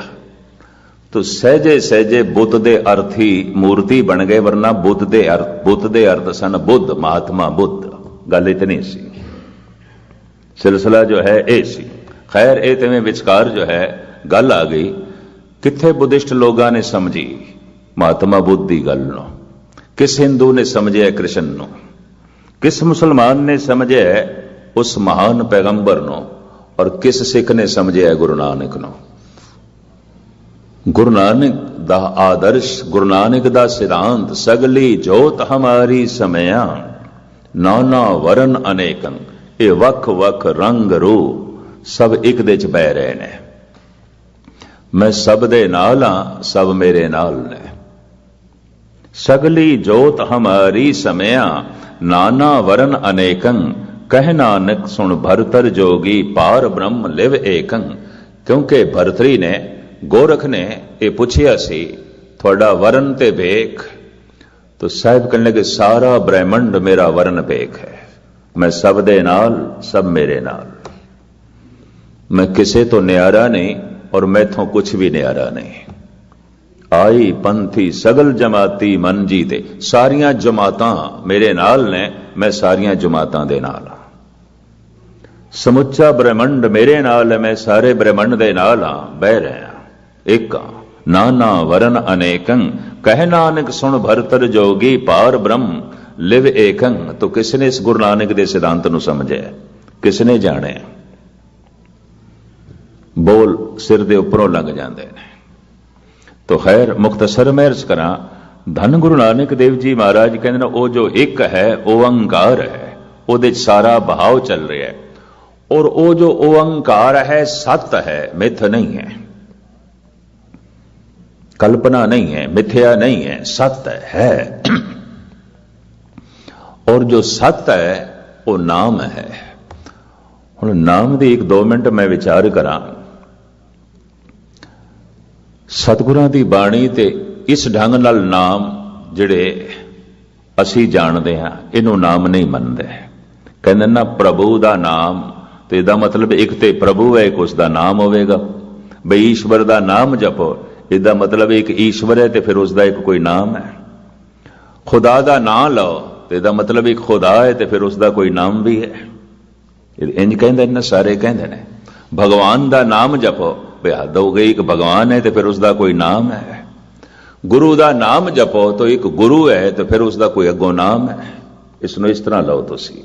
तो सहजे सहजे बुद्ध दे अर्थी मूर्ति बन गए, वरना बुद्ध दे अर्थ सन बुद्ध, महात्मा बुद्ध। गल इतनी सी, सिलसिला जो है ये सी। खैर ये तमें विचकार जो है गल आ गई, किथे बुद्धिस्ट लोगों ने समझी महात्मा बुद्ध की गल नो, किस हिंदू ने समझे कृष्ण नो, किस मुसलमान ने समझे उस महान पैगंबर नो, और किस सिख ने समझे गुरु नानक नो। गुरु नानक दा आदर्श, गुरु नानक दा सिद्धांत, सगली जोत हमारी समया, नाना वरन अनेकन, ये वख वख रंग रूप सब एक दे च बह रहे ने। मैं सब दे नाल हां, सब मेरे नाल ने। सगली जोत हमारी समया, नाना वरन अनेकं, कह नानक सुन भरतर जोगी, पार ब्रह्म लिव एकं। क्योंकि भरतरी ने, गोरख ने यह पूछया सी थोड़ा वरन ते भेख, तो साहिब कहने लगे सारा ब्रह्मंड मेरा वरन भेख है, मैं सब दे नाल, सब मेरे नाल। मैं किसे तो न्यारा नहीं और मैथों कुछ भी न्यारा नहीं। आई पंथी सगल जमाती मन जीते, सारियां जमातां मेरे नाल ने, मैं सारियां जमातां दे नाल हां। समुचा ब्रह्मंड मेरे नाल है, मैं सारे ब्रह्मंड दे नाल हां, बह रहे हां, एक नाना वरन अनेकं, कह नानक सुन भरतर जोगी, पार ब्रह्म लिव एकं। तो किसने इस गुरु नानक दे सिद्धांत नूं समझे, किसने जाने? बोल सिर दे उपरों लंघ जाते हैं। तो खैर मुख्तसर मैं अर्ज करा, धन गुरु नानक देव जी महाराज कहते वो जो एक है ओंकार है, वो सारा बहाव चल रहा है, और वो जो ओंकार है सत्य है, मिथ नहीं है, कल्पना नहीं है, मिथ्या नहीं है, सत्य है। और जो सत्य है वो नाम है, हुण नाम दी 1-2 मिनट मैं विचार करा। सतगुरां दी बाणी ते इस ढंग नाल नाम जिहड़े असी जाणदे हां इहनूं नाम नहीं मनदे। कहंदे ना प्रभु दा नाम, तो इसदा मतलब एक ते प्रभु है, एक उसका नाम होवेगा। बई ईश्वर दा नाम जपो, इसदा मतलब एक ईश्वर है तो फिर उसका एक कोई नाम है। खुदा दा नाम लो तो इसदा मतलब एक खुदा है तो फिर उसका कोई नाम भी है। इंज कहंदे ने सारे, कहंदे ने भगवान दा नाम जपो, बई हद हो गई, एक भगवान है तो फिर उसका कोई नाम है। गुरु दा नाम जपो तो एक गुरु है तो फिर उसका कोई अगो नाम है। इसनों इस तरह लो तुसी,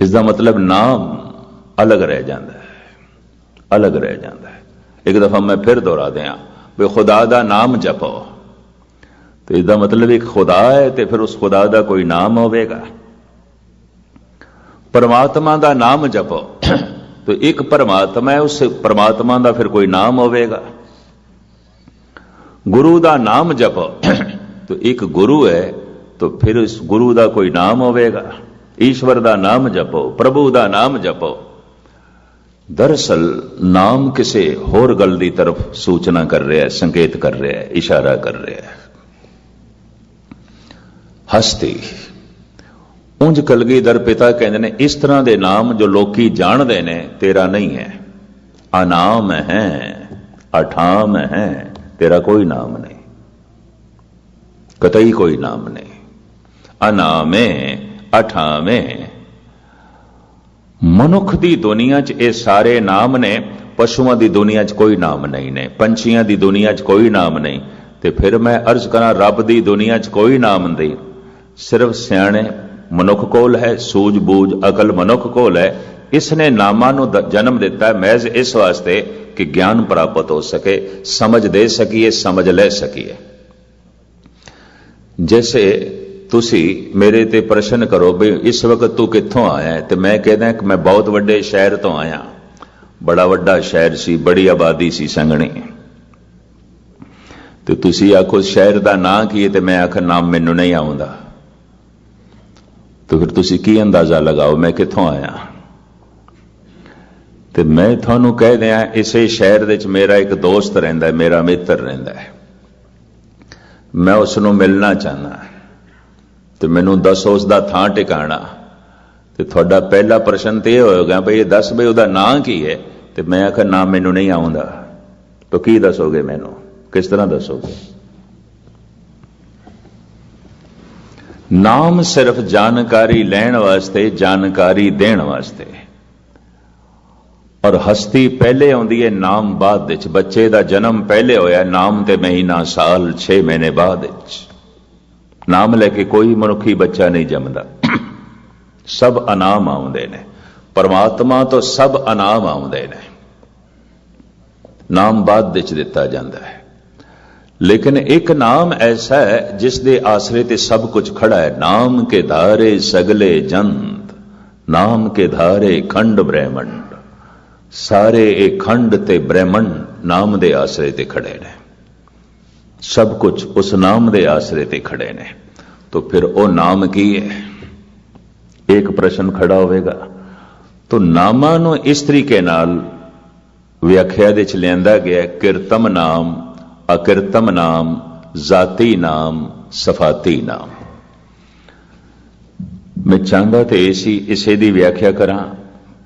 इसका मतलब नाम अलग रह जाता है, अलग रह जाता है। एक दफा मैं फिर दोहरा दिया, भी खुदा दा नाम जपो तो इसका मतलब एक खुदा है तो फिर उस खुदा दा कोई नाम होवेगा। परमात्मा दा नाम जपो तो एक परमात्मा है, उस परमात्मा दा फिर कोई नाम होवेगा। गुरु दा नाम जपो तो एक गुरु है तो फिर इस गुरु दा कोई नाम होवेगा। ईश्वर दा नाम जपो, प्रभु दा नाम जपो। दरअसल नाम किसी होर गल दी तरफ सूचना कर रहा है, संकेत कर रहा है, इशारा कर रहा है। हस्ती उंज कलगीधर पिता कहते ने इस तरह के नाम जो लोकी जानते ने तेरा नहीं है। अनाम है, अठाम है, तेरा कोई नाम नहीं, कतई कोई नाम नहीं। अनामे अठामे मनुख दी दुनिया च ये सारे नाम ने, पशुओं की दुनिया च कोई नाम नहीं ने, पंछियों की दुनिया च कोई नाम नहीं। तो फिर मैं अर्ज करा रब दी दुनिया च कोई नाम नहीं, सिर्फ सियाणे मनुख कोल है, सूझबूझ अकल मनुख कोल है। इसने नामां नूं जन्म दिता है महज इस वास्ते कि ज्ञान प्राप्त हो सके, समझ दे सकीए, समझ ले सकीए। जैसे तुसी मेरे ते प्रश्न करो भी इस वक्त तू कित्थों आया है, तो मैं कहदा कि मैं बहुत वड्डे शहर तो आया। बड़ा वड्डा शहर सी, बड़ी आबादी सी संघनी। तो तुसी आखो शहर का नाम की है, तो मैं आख नाम मैनू नहीं आउंदा। तो फिर तुसी की अंदाजा लगाओ मैं कित्थों आया। तो मैं थानू कह दिया इसे शहर विच मेरा एक दोस्त रहिंदा है, मेरा मित्र रहिंदा है, मैं उसनों मिलना चाहना। तो मैनू दसो उसका थां टिकाणा। तो थोड़ा पहला प्रश्न तो यह होगा भाई ये दस भाई उसका नाम की है। तो मैं आखिर नाम मैनू नहीं आउंदा। तो की दसोगे मैनू, किस तरह दसोगे? नाम सिर्फ जानकारी लैण वास्ते, जानकारी देण वास्ते। और हस्ती पहले आउंदी है, नाम बाद विच। बच्चे का जन्म पहले होया, नाम ते महीना साल 6 महीने बाद विच। नाम लैके कोई मनुखी बच्चा नहीं जमदा, सब अनाम आउंदे ने। परमात्मा तो सब अनाम आउंदे ने, नाम बाद विच दिता जाता है। लेकिन एक नाम ऐसा है जिस दे आसरे ते सब कुछ खड़ा है। नाम के धारे सगले जंत, नाम के धारे खंड ब्रह्मंड। सारे एक खंड ते ब्रह्मंड नाम दे आसरे ते खड़े ने, सब कुछ उस नाम दे आसरे ते खड़े ने। तो फिर वो नाम की है? एक प्रश्न खड़ा होवेगा। तो नामां नूं इस तरीके नाल व्याख्या दे च लिआंदा गया, किरतम नाम, अकिरतम नाम, जाती नाम, सफाती नाम। मैं चाहता तो इसी इसे दी व्याख्या करा,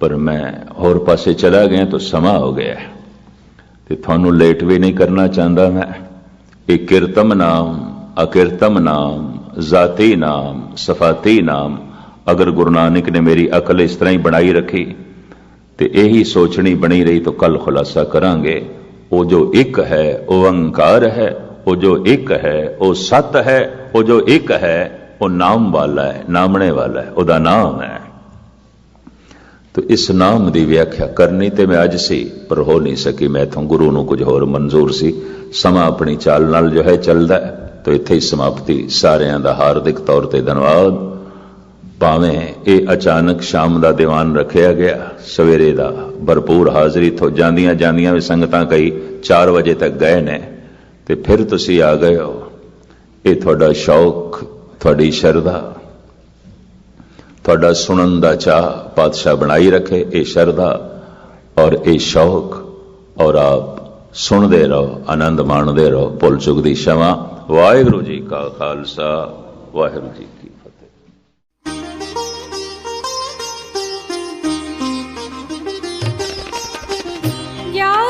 पर मैं होर पासे चला गया तो समा हो गया, तो थानू लेट भी नहीं करना चाहता मैं। एक किरतम नाम, अकिरतम नाम, जाती नाम, सफाती नाम, अगर गुरु नानक ने मेरी अकल इस तरह ही बनाई रखी तो यही सोचनी बनी रही, तो कल खुलासा करांगे। वो जो एक है वो ओंकार है, वो जो एक है वो सत है, वो जो एक है वो नाम वाला है, नामने वाला है, उसका नाम है। तो इस नाम की व्याख्या करनी तो मैं अज सी, पर हो नहीं सकी। मैं तो गुरु नूं कुछ होर मंजूर सी। समा अपनी चाल नाल जो है चलदा है, तो इत्थे ही समाप्ति। सारिਆਂ ਦਾ हार्दिक तौर पर धन्यवाद। भावें ये अचानक शाम का दीवान रखा गया, सवेरे का भरपूर हाजरी। तो जांदियां जांदियां भी संगतां कई 4 बजे तक गए ने, तो फिर तुसी आ गए हो। ये थोड़ा शौक, थोड़ी शरधा, ਤੁਹਾਡਾ ਸੁਣਨ ਦਾ ਚਾਹ ਪਾਤਸ਼ਾਹ ਬਣਾਈ ਰੱਖੇ, ਇਹ ਸ਼ਰਧਾ ਔਰ ਇਹ ਸ਼ੌਕ, ਔਰ ਆਪ ਸੁਣਦੇ ਰਹੋ, ਆਨੰਦ ਮਾਣਦੇ ਰਹੋ। ਭੁੱਲ ਚੁੱਕ ਦੀ क्षमा। ਵਾਹਿਗੁਰੂ ਜੀ ਕਾ ਖਾਲਸਾ, ਵਾਹਿਗੁਰੂ ਜੀ ਕੀ